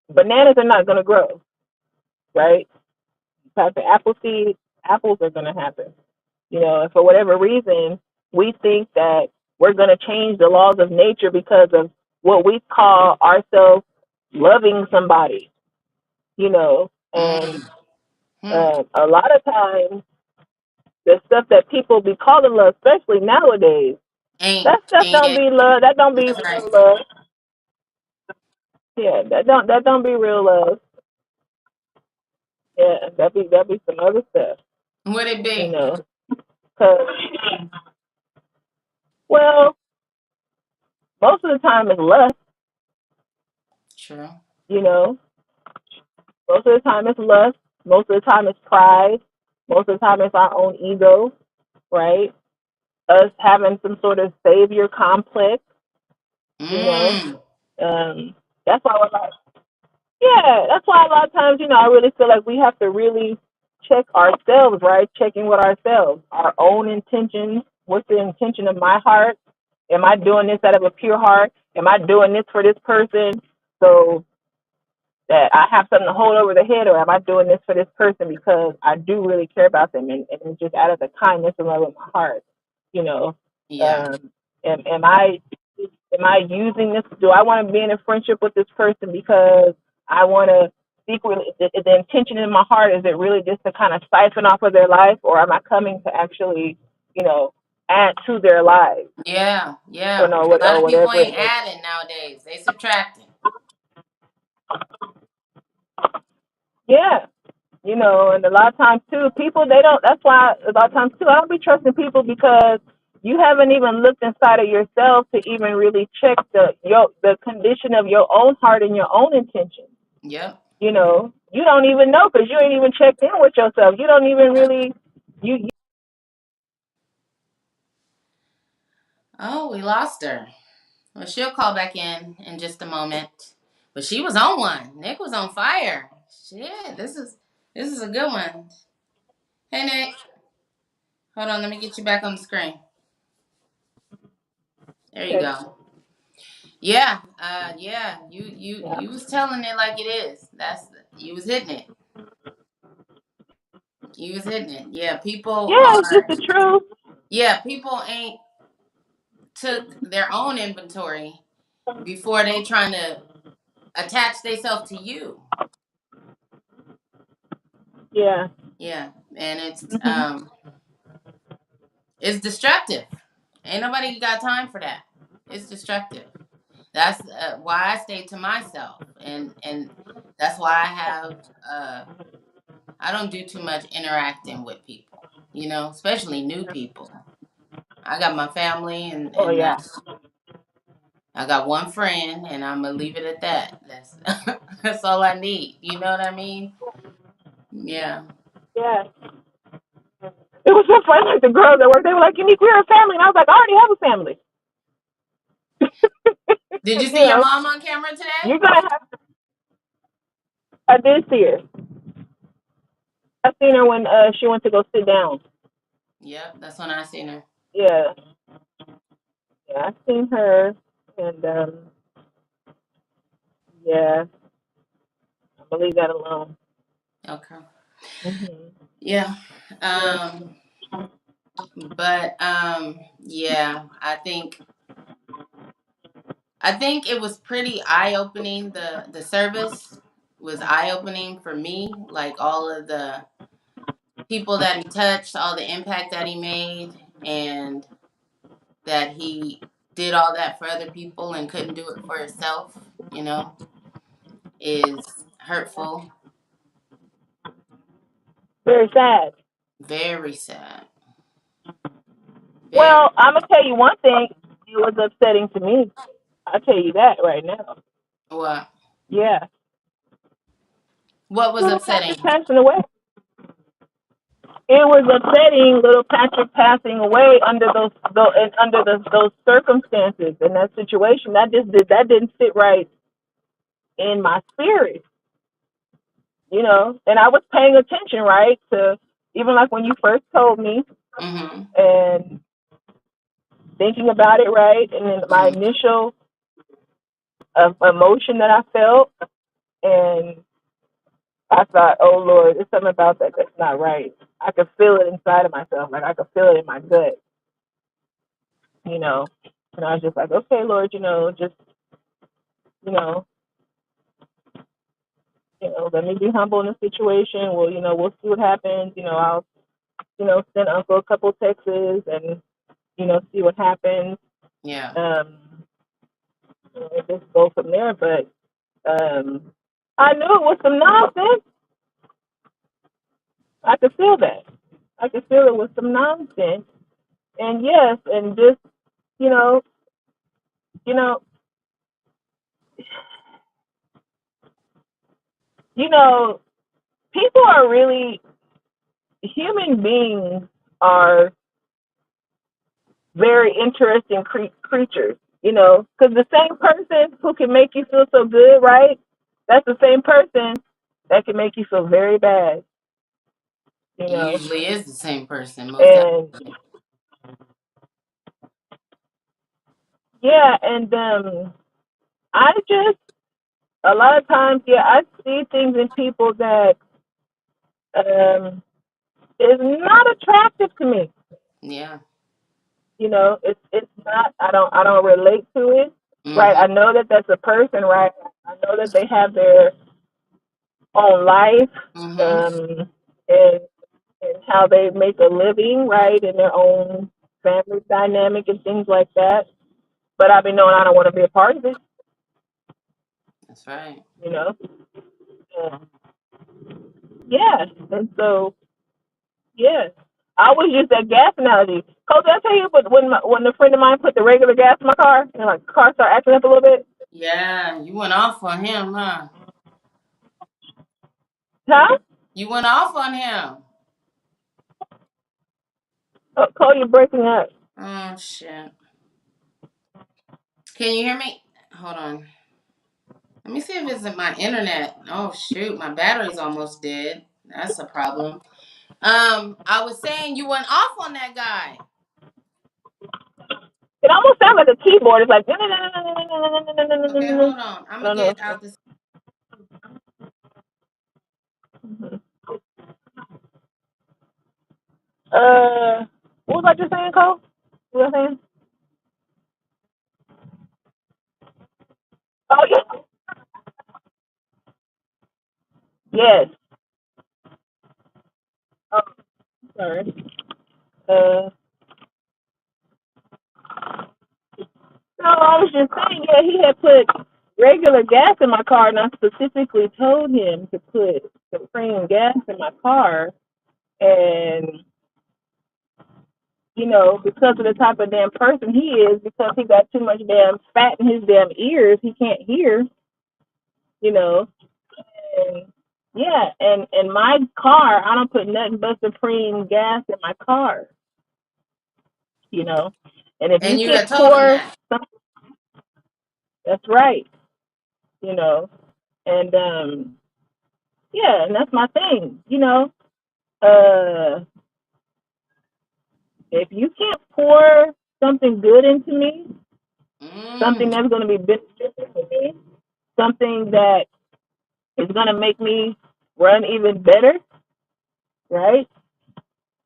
bananas are not gonna grow, right? You plant the apple seed, apples are gonna happen. And for whatever reason, we think that we're going to change the laws of nature because of what we call ourselves loving somebody, and Mm-hmm. a lot of times, the stuff that people be calling love, especially nowadays, Ain't that stuff ain't don't it? be love. That don't be That's right. real love. Yeah, that don't be real love. Yeah, that be some other stuff, Would it you be? know. Cause well, most of the time it's lust, True. you know. Most of the time it's lust. Most of the time it's pride. Most of the time it's our own ego, right? Us having some sort of savior complex, you know. Mm. That's why we're like, yeah, that's why a lot of times, I really feel like we have to really check ourselves, right? Checking with ourselves, our own intentions. What's the intention of my heart? Am I doing this out of a pure heart? Am I doing this for this person? So that I have something to hold over the head, or am I doing this for this person because I do really care about them, and it's just out of the kindness and love of my heart, you know? Yeah. Um, am I using this? Do I want to be in a friendship with this person because I want to secretly? The intention in my heart, is it really just to kind of siphon off of their life, or am I coming to actually, you know, add to their lives, Yeah. or Yeah. no, A lot or of people whatever it ain't may be? adding nowadays. They subtracting. Yeah, and a lot of times too, people they don't. That's why a lot of times too, I don't be trusting people because you haven't even looked inside of yourself to even really check the condition of your own heart and your own intentions. Yep. You don't even know because you ain't even checked in with yourself. You don't even really you. Oh, we lost her. Well, she'll call back in just a moment. But she was on one. Nick was on fire. Shit, this is a good one. Hey Nick, hold on. Let me get you back on the screen. There you Okay. go. Yeah. Yeah. You Yeah. you was telling it like it is. You was hitting it. You was hitting it. Yeah. People Yeah, it's just are. the truth. Yeah. People ain't took their own inventory before they trying to attach themselves to you. Yeah. Yeah, and Mhm. it's destructive. Ain't nobody got time for that. It's destructive. That's why I stay to myself, and that's why I don't do too much interacting with people. Especially new people. I got my family, and Oh and yeah. I got one friend, and I'm gonna leave it at that. That's that's all I need. You know what I mean? Yeah. Yeah. It was so funny. Like the girls at work, they were like, "Unique, we're a family," and I was like, "I already have a family." Did you you see your know, mom on camera today? you're gonna have. I did see her. I seen her when she went to go sit down. Yep, that's when I seen her. Yeah. Yeah, I seen her, and yeah, I'm gonna leave that alone. Okay. Hmm. Yeah. Yeah. But yeah, I think it was pretty eye opening. The service was eye opening for me. Like all of the people that he touched, all the impact that he made, and that he did all that for other people and couldn't do it for himself, you know, is hurtful. Very sad. Very sad. Very. Well, I'm gonna tell you one thing. It was upsetting to me. I'll tell you that right now. What? Yeah. What was Little Patrick upsetting? passing away. It was upsetting little Patrick passing away under those circumstances and that situation. That didn't sit right in my spirit, you know. And I was paying attention, right, to even like when you first told me Mm-hmm. and thinking about it, right, and then my Mm-hmm. initial emotion that I felt, and I thought, oh Lord, there's something about that that's not right. I could feel it inside of myself, like I could feel it in my gut, you know. And I was just like, okay, Lord, just you know, let me be humble in the situation. Well, we'll see what happens. I'll, send Uncle a couple texts and see what happens. Yeah. Just go from there. But I knew it was some nonsense. I could feel that. I could feel it was some nonsense. And yes, and just you know, you know, you know, people are really human beings are very interesting creatures, because the same person who can make you feel so good, right? That's the same person that can make you feel very bad, you It know. usually is the same person, most And definitely. yeah, and I just a lot of times, yeah, I see things in people that um is not attractive to me. Yeah. It's not. I don't relate to it, right? Mm-hmm. I know that that's a person, right? I know that they have their own life, Mm-hmm. um, and how they make a living, right, in their own family dynamic and things like that. But I've been knowing I don't want to be a part of it, That's right. you know. Uh, yeah, and so yeah, I was just that gas analogy. Coach, did I tell you, but when a friend of mine put the regular gas in my car, and like the car started acting up a little bit, Yeah, you went off on him, huh? huh? You went off on him. Cole, you're breaking up. Oh shit. Can you hear me? Hold on. Let me see if it's in my internet. Oh shoot, my battery's almost dead. That's a problem. I was saying you went off on that guy. It almost sounds like a keyboard. It's like Okay, hold on. I'm I gonna don't know. get out this. What was I just saying, Cole? What was I saying? Oh yeah. Yes. Oh, sorry. Uh, no, I was just saying. Yeah, he had put regular gas in my car, and I specifically told him to put supreme gas in my car, and because of the type of damn person he is, because he got too much damn fat in his damn ears, he can't hear. You know, and yeah, and my car, I don't put nothing but supreme gas in my car. You know, and if you And you had can't told him pour that. something, that's right. You know, and yeah, and that's my thing. Uh, if you can't pour something good into me, something Mm. that's going to be beneficial to me, something that is going to make me run even better, right?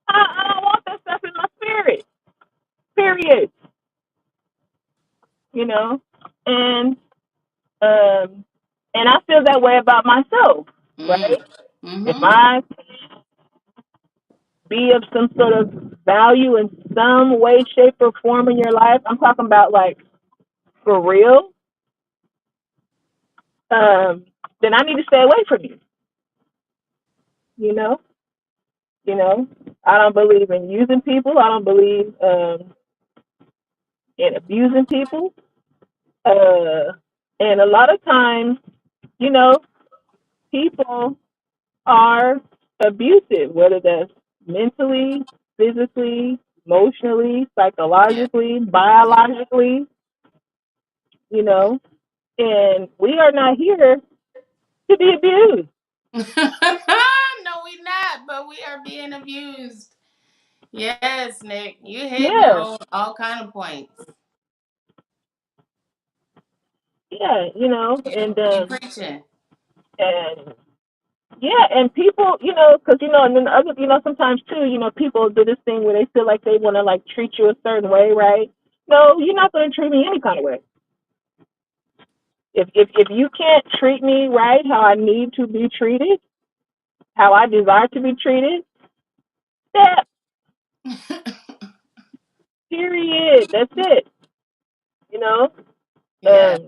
I don't want that stuff in my spirit. Period. You know, and um, and I feel that way about myself, Mm. right? If Mm-hmm. I be of some sort of value in some way, shape, or form in your life, I'm talking about like for real, um, then I need to stay away from you. You know, you know, I don't believe in using people. I don't believe in abusing people. Uh, and a lot of times, you know, people are abusive, whether that's mentally, physically, emotionally, Yeah. psychologically, Yeah. biologically, you know, and we are not here to be abused. No, we not, but we are being abused. Yes, Nick, you hitting Yeah, on all kind of points. yeah, You preaching. and yeah, and people, because and then other, sometimes too, people do this thing where they feel like they want to like treat you a certain way, right? No, you're not going to treat me any kind of way. If you can't treat me right, how I need to be treated, how I desire to be treated, that period. That's it. You know, Yeah.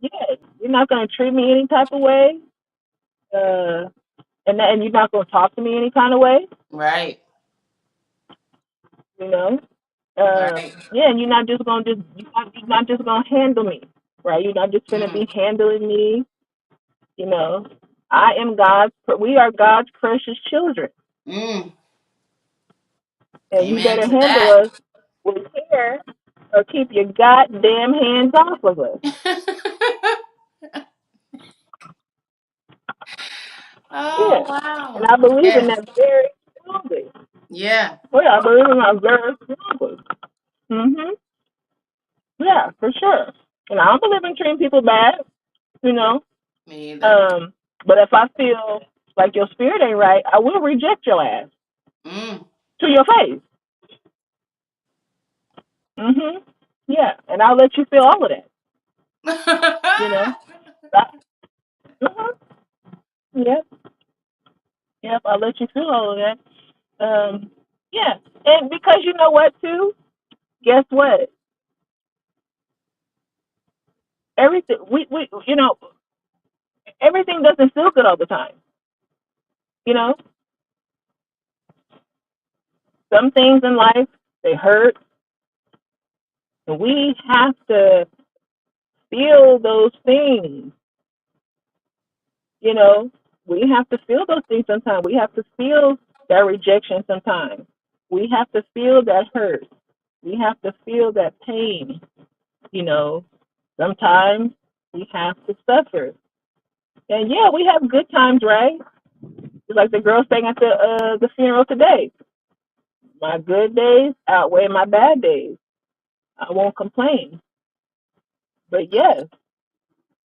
yeah, you're not going to treat me any type of way, and you're not going to talk to me any kind of way. Right. You know, Right. yeah, and you're not just gonna handle me, right? You're not just gonna Mm. be handling me. You know, I am God's. We are God's precious children, Mm. and you Amen better to handle that. us with care, or keep your goddamn hands off of us. Oh Yeah, and wow. I believe in Yes. that very strongly. Yeah. Well, I believe in that very strongly. Mhm. Yeah, for sure. And I don't believe in treating people bad. You know, Me either. Um, but if I feel like your spirit ain't right, I will reject your ass Mm. to your face. Yeah, and I'll let you feel all of that. You know. Mhm. Yep. Yep. I'll let you feel all of that. Yeah, and because you know what too. Guess what? Everything everything doesn't feel good all the time. You know, some things in life they hurt, and we have to feel those things. You know, we have to feel those things sometimes. We have to feel that rejection sometimes. We have to feel that hurt. We have to feel that pain. You know, sometimes we have to suffer. And yeah, we have good times, right? Just like the girl saying at the funeral today. My good days outweigh my bad days. I won't complain. But yes,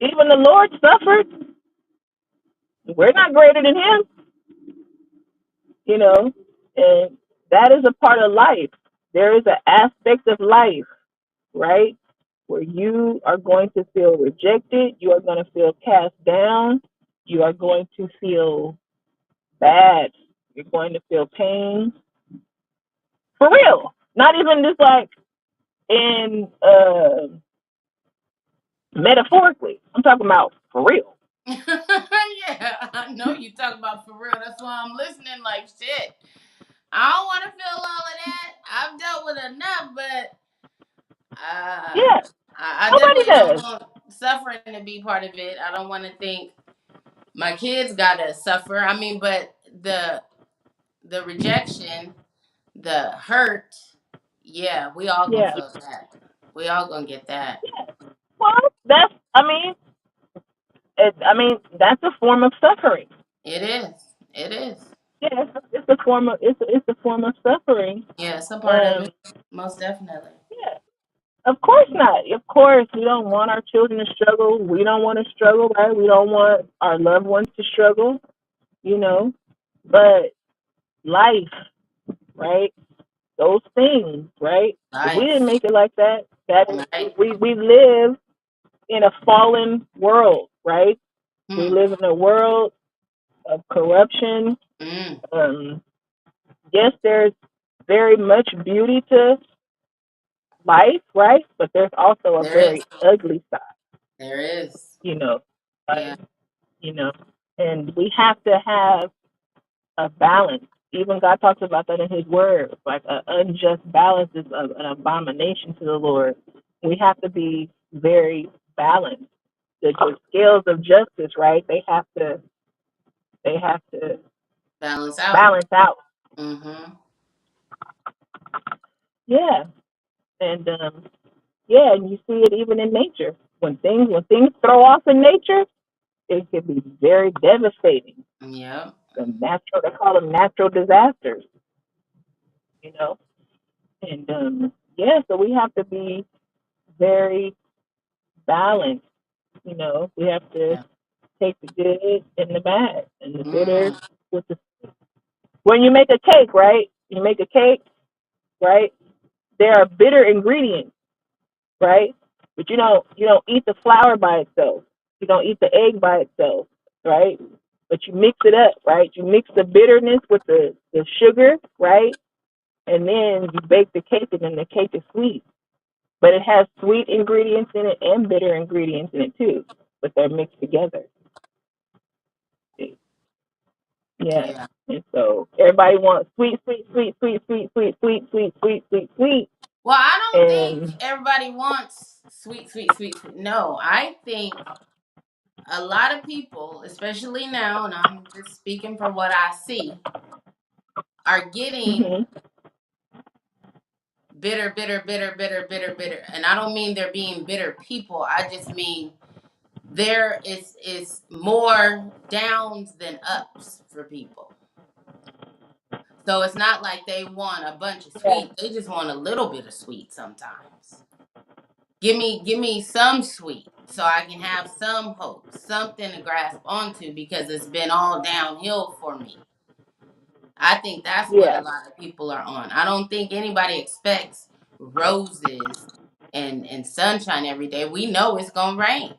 even the Lord suffered. We're not greater than him, you know, and that is a part of life. There is an aspect of life, right, where you are going to feel rejected, you are going to feel cast down, you are going to feel bad, you're going to feel pain, for real. Not even just like in metaphorically. I'm talking about for real. Yeah, I know you talk about for real. That's why I'm listening like shit. I don't want to feel all of that. I've dealt with enough, but Yeah, I nobody definitely don't does. want suffering to be part of it. I don't want to think my kids gotta suffer. I mean, but the rejection, the hurt, yeah, we all gonna Yeah. feel that. We all gonna get that. Yeah. Well, that's a form of suffering. It is. It is. Yeah, it's a form of it's a form of suffering. Yeah, it's a part of Um, it. Most definitely. yeah, of course not. Of course, we don't want our children to struggle. We don't want to struggle, right? We don't want our loved ones to struggle, you know. But life, right? Those things, right? If we didn't Life. make it like that, that is, Right. we live in a fallen world, right? We Hmm. live in a world of corruption. Mm. Um, yes, there's very much beauty to life, right? But there's also a There is. very ugly side, There is. you know, Yeah. like, you know, and we have to have a balance. Even God talks about that in His Word. Like an unjust balance is an abomination to the Lord. We have to be very balanced. The scales of justice, right? They have to Balance out. balance out. Mm-hmm. Yeah, and yeah, and you see it even in nature. When things throw off in nature, it can be very devastating. Yep. They call them natural disasters, you know. And yeah, so we have to be very balanced. You know, we have to Yeah. take the good and the bad and the bitter Mm. with the. When you make a cake, right? You make a cake, right? There are bitter ingredients, right? But you don't eat the flour by itself. You don't eat the egg by itself, right? But you mix it up, right? You mix the bitterness with the sugar, right? And then you bake the cake, and then the cake is sweet. But it has sweet ingredients in it and bitter ingredients in it too, but they're mixed together. Yeah. Yeah. And so everybody wants sweet, sweet, sweet, sweet, sweet, sweet, sweet, sweet, sweet, sweet, sweet. Well, I don't think And everybody wants sweet, sweet, sweet, sweet. No, I think a lot of people, especially now, and I'm just speaking for what I see, are getting mhm. bitter, bitter, bitter, bitter, bitter, bitter. And I don't mean they're being bitter people. I just mean there is more downs than ups for people. So it's not like they want a bunch of Yeah. sweet. They just want a little bit of sweet sometimes. Give me some sweet so I can have some hope, something to grasp onto because it's been all downhill for me. I think that's what a Yeah. lot of people are on. I don't think anybody expects roses and sunshine every day. We know it's gonna rain.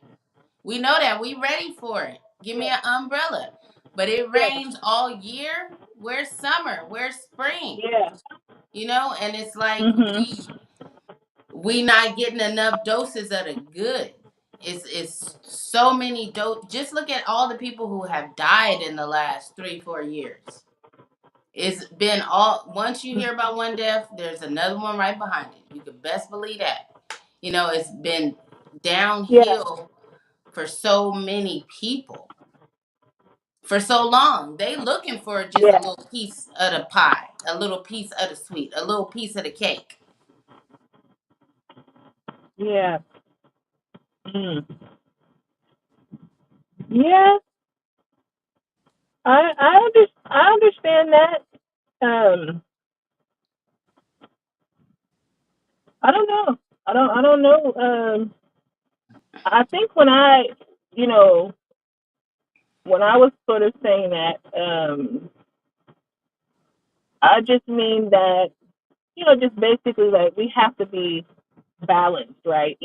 We know that. We ready for it. Give me Yeah. an umbrella. But it Yeah. rains all year. Where's summer? Where's spring? Yeah. And it's like Mhm. we not getting enough doses of the good. It's so many just look at all the people who have died in the last 3-4 years. It's been all once you hear about one death, there's another one right behind it. You could best believe that. It's been Yeah. downhill for so many people for so long. They looking for just a Yeah. little piece of the pie, a little piece of the sweet, a little piece of the cake. Yeah. Mm. Yeah. I understand that. I don't know. I don't know. I think you know, when I was sort of saying that, I just mean that, just basically like we have to be balanced, right?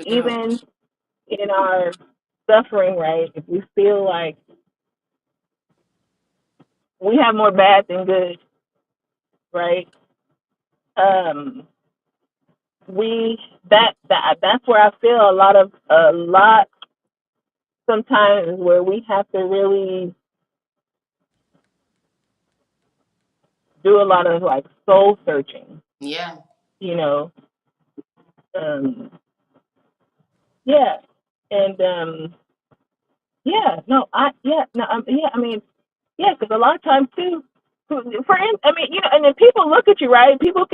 Yeah. Even in our suffering, right? If we feel like we have more bad than good, right? Um, we that's where I feel a lot sometimes where we have to really do a lot of like soul searching, Yeah. you know. Um, yeah, and yeah, no, yeah, I mean, yeah, because a lot of times too, I mean, and then people look at you, right? People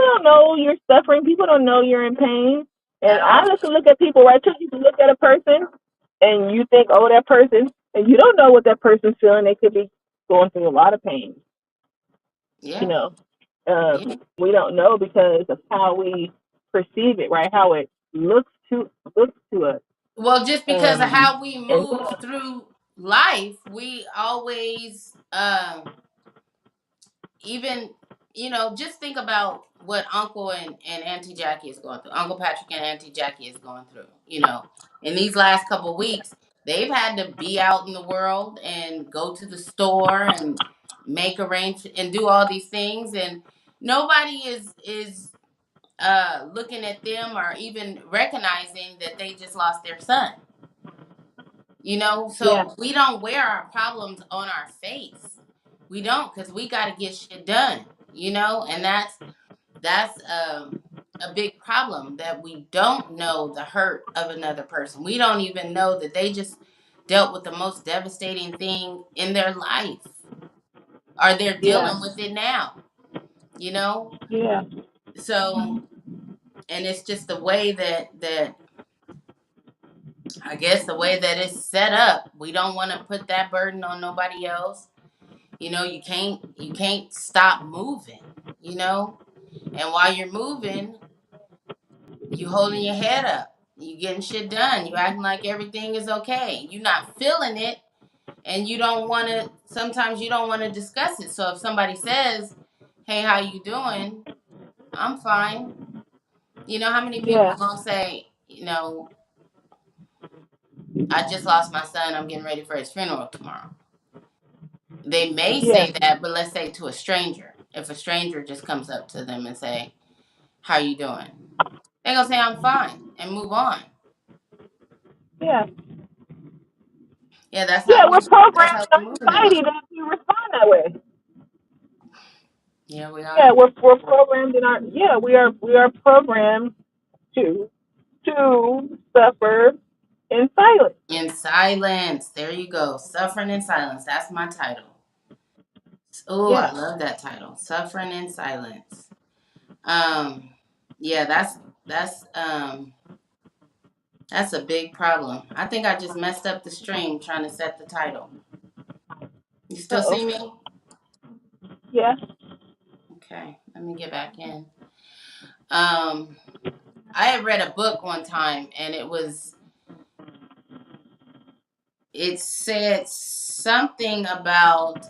don't know you're suffering. People don't know you're in pain. And At I all. look at people, right? Too, you can look at a person, and you think, oh, that person, and you don't know what that person's feeling. They could be going through a lot of pain, you Yeah. know. Yeah. We don't know because of how we perceive it, right? How it looks to us. Well, just because of how we And move through life, we always even just think about what Uncle and Auntie Jackie is going through. Uncle Patrick and Auntie Jackie is going through. In these last couple of weeks, they've had to be out in the world and go to the store and make arrangements and do all these things, and nobody is looking at them or even recognizing that they just lost their son. You know, Yeah. so we don't wear our problems on our face. We don't, because we got to get shit done. You know, and that's a big problem, that we don't know the hurt of another person. We don't even know that they just dealt with the most devastating thing in their life, or they're Yeah. dealing with it now. You know, Yeah. so, and it's just the way that I guess the way that it's set up. We don't want to put that burden on nobody else. You know, you can't stop moving. You know, and while you're moving, you holding your head up. You getting shit done. You acting like everything is okay. You not feeling it, and you don't want to. Sometimes you don't want to discuss it. So if somebody says, "Hey, how you doing?" I'm fine. You know how many people Yeah. gonna say, I just lost my son. I'm getting ready for his funeral tomorrow. They may Yeah. say that, but let's say to a stranger. If a stranger just comes up to them and say, "How you doing?" They gonna say, "I'm fine," and move on. Yeah. Yeah, that's Yeah. how We're we. That's programmed how in we're our moving in life. society that we respond that way. Yeah, we Yeah. are. We're programmed in our. Yeah. We are programmed to suffer in silence. In silence. There you go. Suffering in silence. That's my title. Oh, I Yeah. love that title. Suffering in silence. Um, yeah, that's a big problem. I think I just messed up the stream trying to set the title. You Uh still oh. see me? Yeah. Okay, let me get back in. Um, I had read a book one time, and it said something about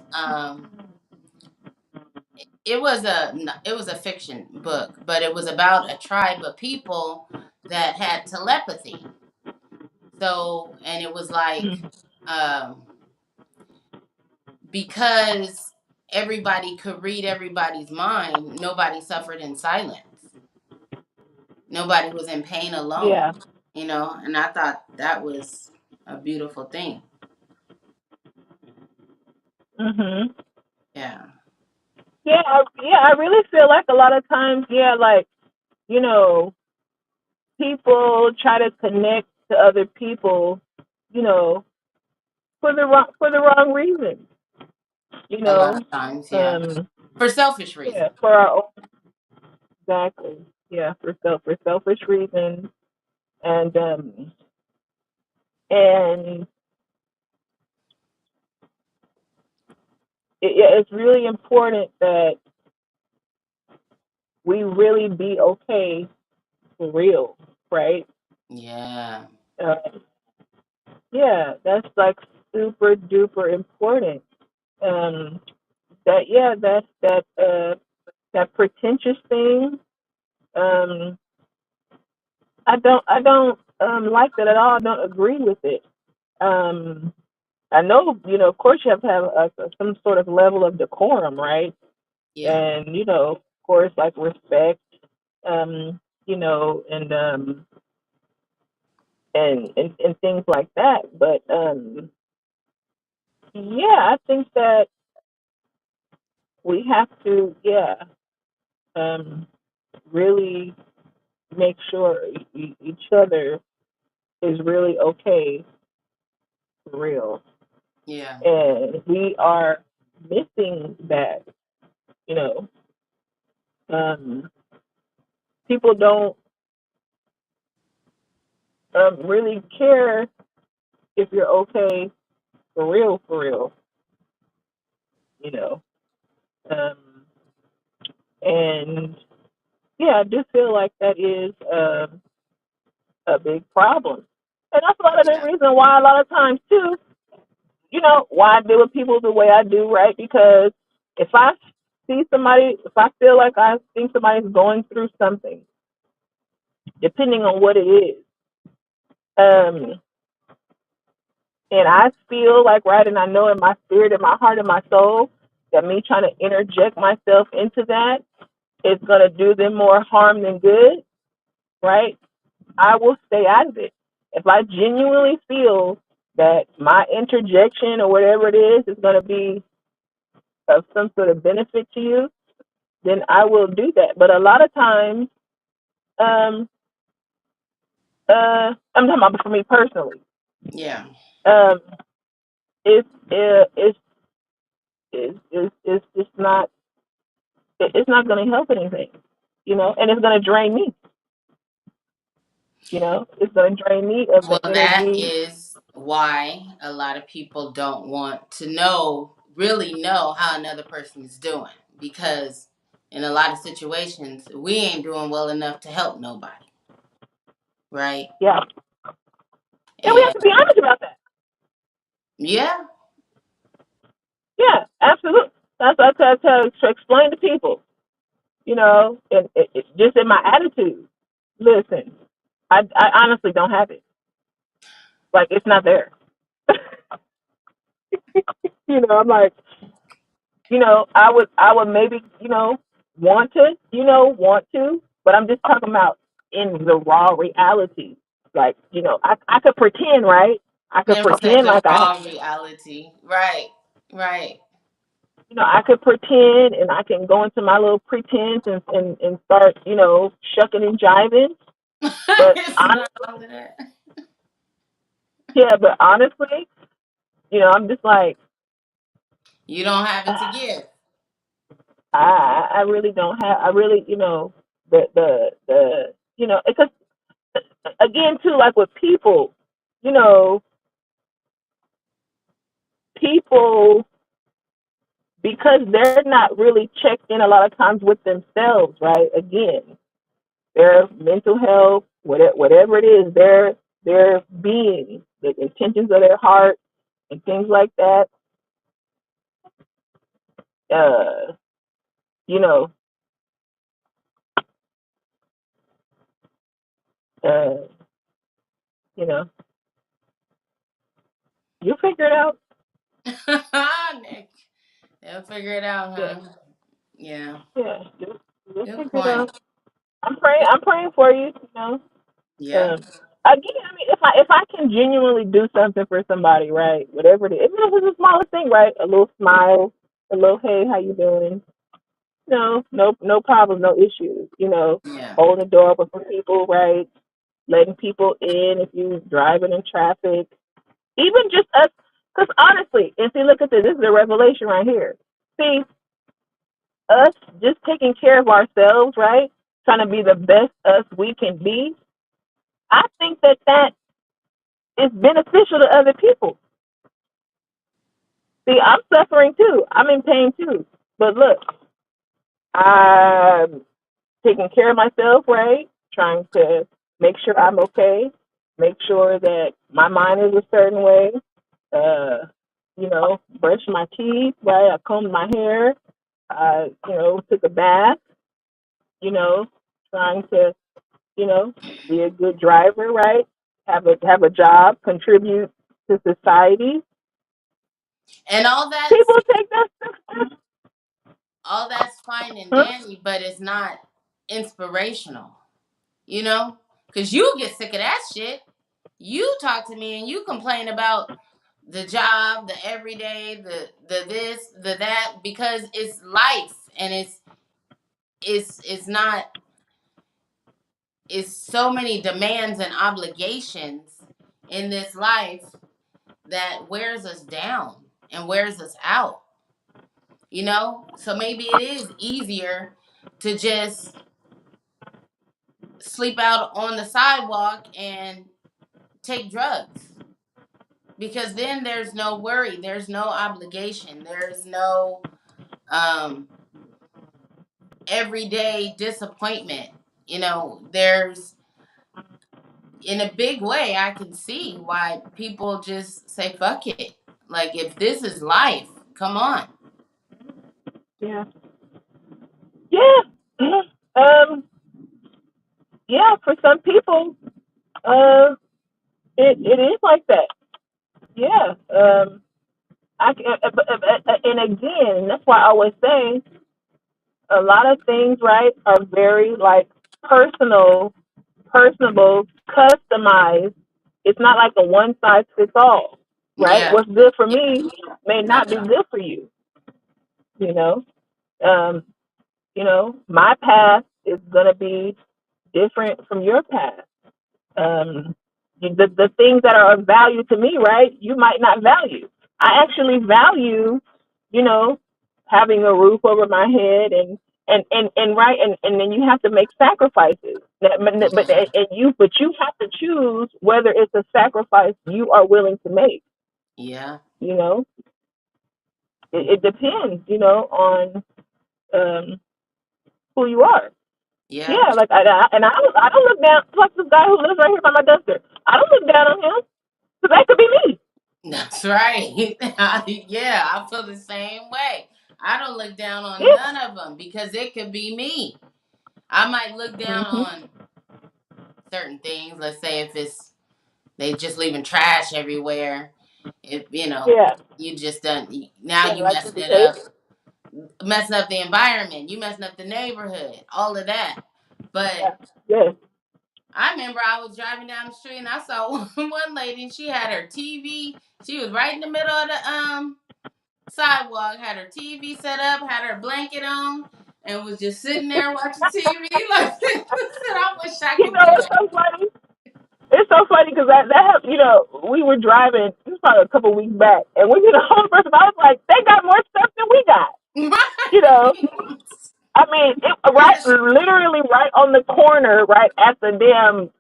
it was a fiction book, but it was about a tribe of people that had telepathy. So, and it was like, Mm. um, because everybody could read everybody's mind, nobody suffered in silence. Nobody was in pain alone, Yeah. and I thought that was a beautiful thing. Mhm. Yeah. Yeah. Yeah. I really feel like a lot of times, yeah, like you know, people try to connect to other people, you know, for the wrong reason. You A lot know, of times, yeah. um, For selfish reasons. yeah, for our own exactly. Yeah, for selfish reasons, and and yeah, it's really important that we really be okay for real, right? Yeah. Uh, yeah, that's like super duper important. Um, that yeah, that pretentious thing. Um, I don't like that at all. I don't agree with it. Um, I know, of course, you have to have some sort of level of decorum, right? Yeah. And of course, like respect, and and things like that. But yeah, I think that we have to, yeah, um, really make sure each other is really okay for real, Yeah. and we are missing that. You know, um, people don't really care if you're okay for real. You know, um, and yeah, I do feel like that is a big problem, and that's a lot of the Yeah. reason why a lot of times too, why I deal with people the way I do, right? Because if I see somebody, if I feel like I think somebody's going through something, depending on what it is, um, and I feel like right, and I know in my spirit, in my heart, in my soul that me trying to interject myself into that is going to do them more harm than good, right? I will stay out of it. If I genuinely feel that my interjection or whatever it is going to be of some sort of benefit to you, then I will do that. But a lot of times, um, I'm talking about for me personally, Yeah. um, it's it's just not it's not going to help anything, and it's going to drain me. It's going to drain me of the Well, that energy. is why a lot of people don't want to really know how another person is doing, because in a lot of situations, we ain't doing well enough to help nobody, right? Yeah, and we have And to be honest about that. yeah, Yeah, absolutely. That's what I tell to explain to people. And just in my attitude. Listen, I honestly don't have it. Like it's not there. I'm like, I would maybe, want to, but I'm just talking about in the raw reality. Like, I could pretend, right? I could never said pretend the like I raw reality. Right, right. I could pretend and I can go into my little pretense and start, shucking and jiving. But It's not all of that. yeah, but honestly, I'm just like, You don't have it to give. I really don't have, I really, because again, too, like with people, you know, people, because they're not really checked in a lot of times with themselves, right? Again, their mental health, whatever it is, their being, the intentions of their heart, and things like that. Uh, you know, uh, you know, you figure it out. Nick, they'll figure it out, Yeah, huh? Yeah. yeah, you Good figure it point. out. I'm praying. I'm praying for you. Yeah. Again, I mean, if I can genuinely do something for somebody, right, whatever it is, even if it's the smallest thing, right, a little smile, a little hey, how you doing? No problem, no issues. Yeah. Holding the door open for people, right? Letting people in if you're driving in traffic. Even just us, because honestly, if you look at this is a revelation right here. See, us just taking care of ourselves, right? Trying to be the best us we can be. I think that is beneficial to other people. See, I'm suffering too. I'm in pain too. But look, I'm taking care of myself, right? Trying to make sure I'm okay, make sure that my mind is a certain way. Brush my teeth, right? I combed my hair. I, took a bath. You know, trying to, you know, be a good driver, right? Have a job, contribute to society. And People take that stuff. all that's fine and Huh? dandy, but it's not inspirational, you know? Cause you get sick of that shit. You talk to me and you complain about the job, the everyday, the this, the that, because it's life and it's not it's so many demands and obligations in this life that wears us down and wears us out, you know? So maybe it is easier to just sleep out on the sidewalk and take drugs, because then there's no worry, there's no obligation, there's no um everyday disappointment. There's in a big way I can see why people just say fuck it. Like, if this is life, come on. Yeah. Yeah. Um. Yeah. For some people, it is like that. Yeah. and again, that's why I always say a lot of things, right, are very like personal, personable, customized. It's not like a one size fits all, right? Yeah. What's good for me may not That's be right. good for you. You know, um, my path is gonna be different from your path. Um, the things that are of value to me, right? You might not value. I actually value, you know, having a roof over my head and right and then you have to make sacrifices. Yeah. But you have to choose whether it's a sacrifice you are willing to make. Yeah. You know, it depends, on um, who you are. Yeah. Yeah, like I don't look down like this guy who lives right here by my duster. I don't look down on him because that could be me. That's right. Yeah, I feel the same way. I don't look down on Yeah. none of them because it could be me. I might look down Mhm. on certain things. Let's say if it's they just leaving trash everywhere. If Yeah. you just done now Yeah. you Like messing just in it up, case. messing up the environment. You messing up the neighborhood. All of that. But Yeah. Yes. I remember I was driving down the street and I saw one lady. She had her TV. She was right in the middle of the sidewalk, had her TV set up, had her blanket on, and was just sitting there watching TV. Like, I wish I could do It's that. so funny. It's so funny because we were driving. This was probably a couple weeks back, and we did a whole person. I was like, they got more stuff than we got. You know, Right. I mean, literally right on the corner, right at the damn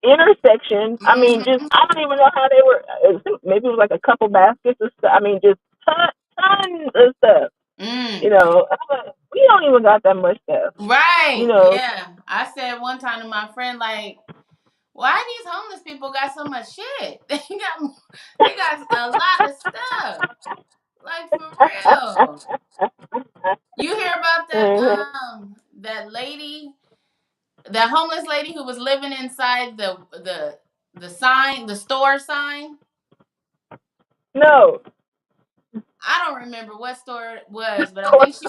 intersection. I mean, just Mm-hmm. I don't even know how they were. Maybe it was like a couple baskets of stuff. I mean, just tons of stuff. Mm. I'm like, we don't even got that much stuff. You Right. know, Yeah. I said one time to my friend, like, why these homeless people got so much shit? They got a lot of stuff. Like for real. You hear about that hmm that lady, that homeless lady who was living inside the sign, the store sign? no, I don't remember what store it was, but of course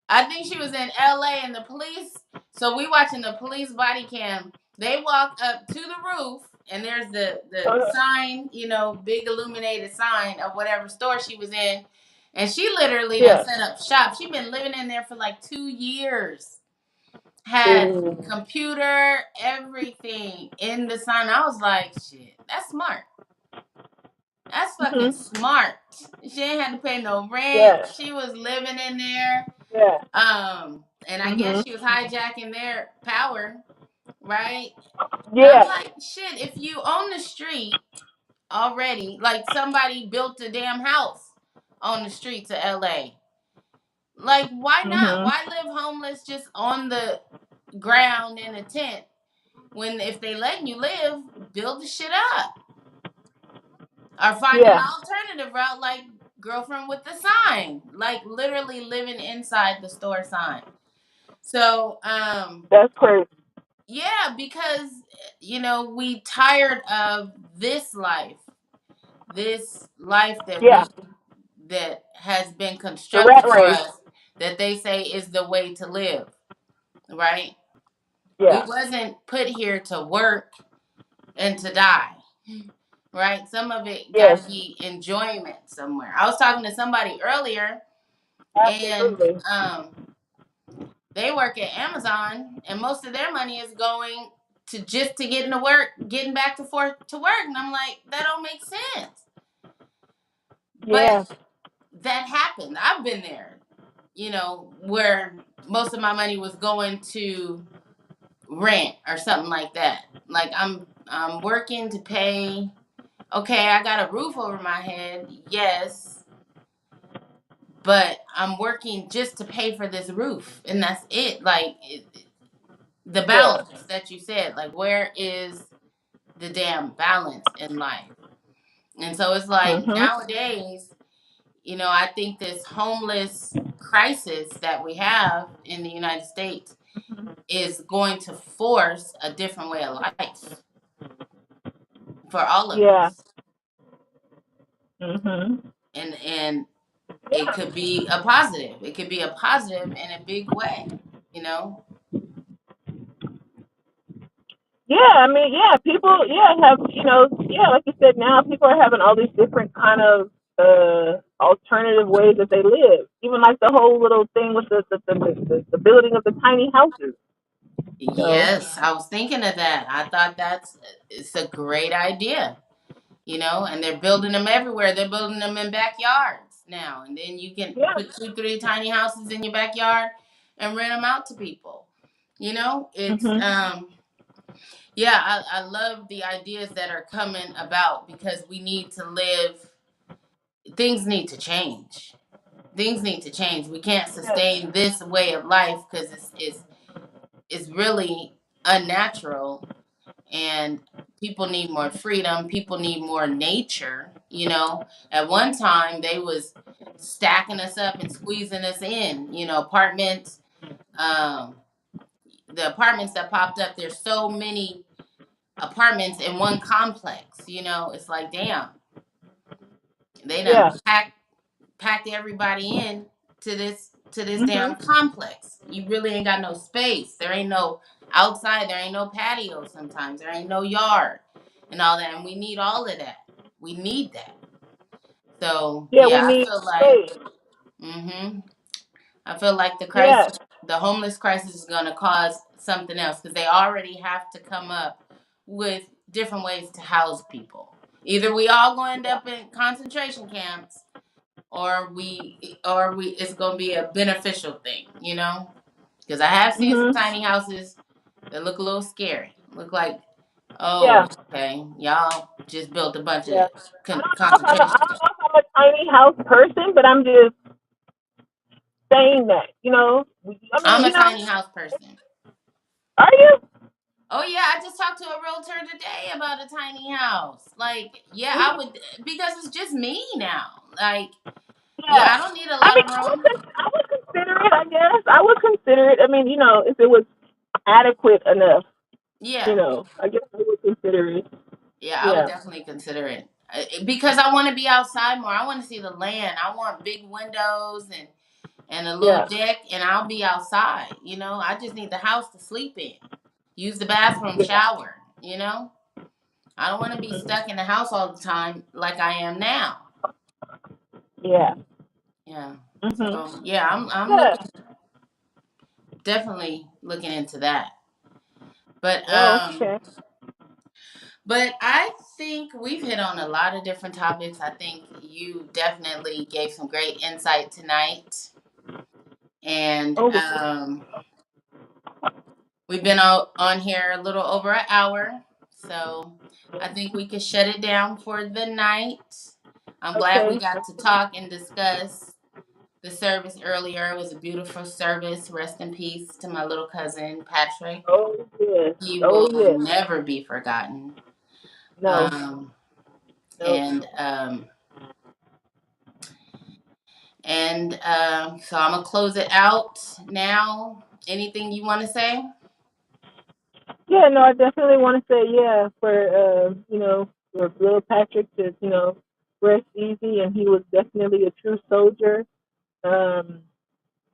I think she was in LA and the police. So we watching the police body cam. They walk up to the roof and there's the not. sign, big illuminated sign of whatever store she was in. And she literally done Yeah. set up shop. She been living in there for like 2 years. Had Ooh. computer, everything in the sign. I was like, shit, that's smart. That's fucking Mhm. smart. She ain't had to pay no rent. Yeah. She was living in there. Yeah. And I guess Mhm. she was hijacking their power, right? I'm Yeah. like, shit, if you own the street already, like somebody built a damn house on the streets of LA. Like, why not? Mhm. Why live homeless just on the ground in a tent when if they letting you live, build the shit up. Or find an Yeah. alternative route like girlfriend with the sign. Like literally living inside the store sign. So, That's crazy. yeah, because we tired of this life Yeah. that has been The rat constructed for race. us that they say is the way to live, right? We Yeah. wasn't put here to work and to die, right? Some of it got Yes. to be enjoyment somewhere. I was talking to somebody earlier, and Absolutely. they work at Amazon, and most of their money is going to just to getting to work, getting back to forth to work, and I'm like, that don't make sense. But Yeah. that happened. I've been there, where most of my money was going to rent or something like that. Like I'm working to pay. Okay, I got a roof over my head. Yes, but I'm working just to pay for this roof, and that's it. Like the Yeah. balance that you said. Like where is the damn balance in life? And so it's like Mhm. nowadays, I think this homeless crisis that we have in the United States is going to force a different way of life for all of Yeah. us. Mhm. and it Yeah. could be a positive. It could be a positive in a big way, you know. Yeah, I mean, yeah, people, yeah, have, yeah, like you said, now people are having all these different kind of alternative ways that they live. Even like the whole little thing with the building of the tiny houses. So, Yes, I was thinking of that. I thought it's a great idea, you know, and they're building them everywhere. They're building them in backyards now, and then you can yeah. put two, three tiny houses in your backyard and rent them out to people. You know, it's Mhm. yeah, I love the ideas that are coming about because we need to live. Things need to change. Things need to change. We can't Yeah. sustain this way of life because it's really unnatural, and people need more freedom. People need more nature. You know, at one time they was stacking us up and squeezing us in. You know, apartments. Um, the apartments that popped up. There's so many apartments in one complex. You know, it's like damn, they done Yeah. packed everybody in to this damn Mhm. complex. You really ain't got no space. There ain't no outside. There ain't no patio. Sometimes there ain't no yard and all that. And we need all of that. We need that. So Yeah, we yeah, I need feel like space. hmm I feel like the Yeah. crisis, the homeless crisis, is gonna cause something else because they already have to come up with different ways to house people. Either we all gonna end up in concentration camps, or we it's gonna be a beneficial thing, you know? Because I have seen some Mhm. tiny houses that look a little scary. Look like, Yeah. oh, okay, y'all just built a bunch of Yeah. concentration I don't camps. know if I'm a tiny house person, but I'm just saying that. I mean, I'm a tiny house person. are you? Oh yeah, I just talked to a realtor today about a tiny house. Like, yeah, I Mhm. would because it's just me now. Like, yeah, Yeah. I don't need a I lot mean, of room. I would consider it. I guess I would consider it. I mean, if it was adequate enough, Yeah. I guess I would consider it. Yeah, I would Yeah. definitely consider it. Because I want to be outside more. I want to see the land. I want big windows and a little Yeah. deck, and I'll be outside. You know, I just need the house to sleep in, use the bathroom, Yeah. shower. You know, I don't want to be Mhm. stuck in the house all the time like I am now. Yeah. Yeah. Mhm. So yeah, I'm Yeah. looking, definitely looking into that. But Oh, okay. I think we've hit on a lot of different topics. I think you definitely gave some great insight tonight. And Oh, we've been on here a little over an hour. So I think we could shut it down for the night. I'm glad we okay. got to talk and discuss the service earlier. It was a beautiful service. Rest in peace to my little cousin, Patrick. Oh, yes. He Oh, will yes. never be forgotten. No. Um, No. and so I'm gonna close it out now. Anything you want to say? Yeah, no, I definitely want to say, yeah, for little Patrick to, rest easy, and he was definitely a true soldier, um,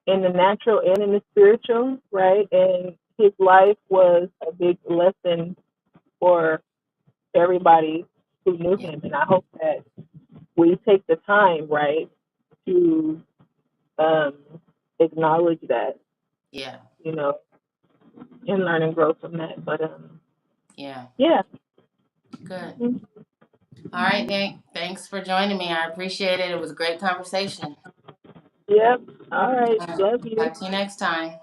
in the natural and in the spiritual, right? And his life was a big lesson for everybody who knew Yeah, him, and I hope that we take the time, right, to um, acknowledge that, yeah, you know, and learn and grow from that. But yeah. yeah. Good. Mhm. All right, Nick. Thanks for joining me. I appreciate it. It was a great conversation. Yep. All right. All right. Love you. Talk to you next time.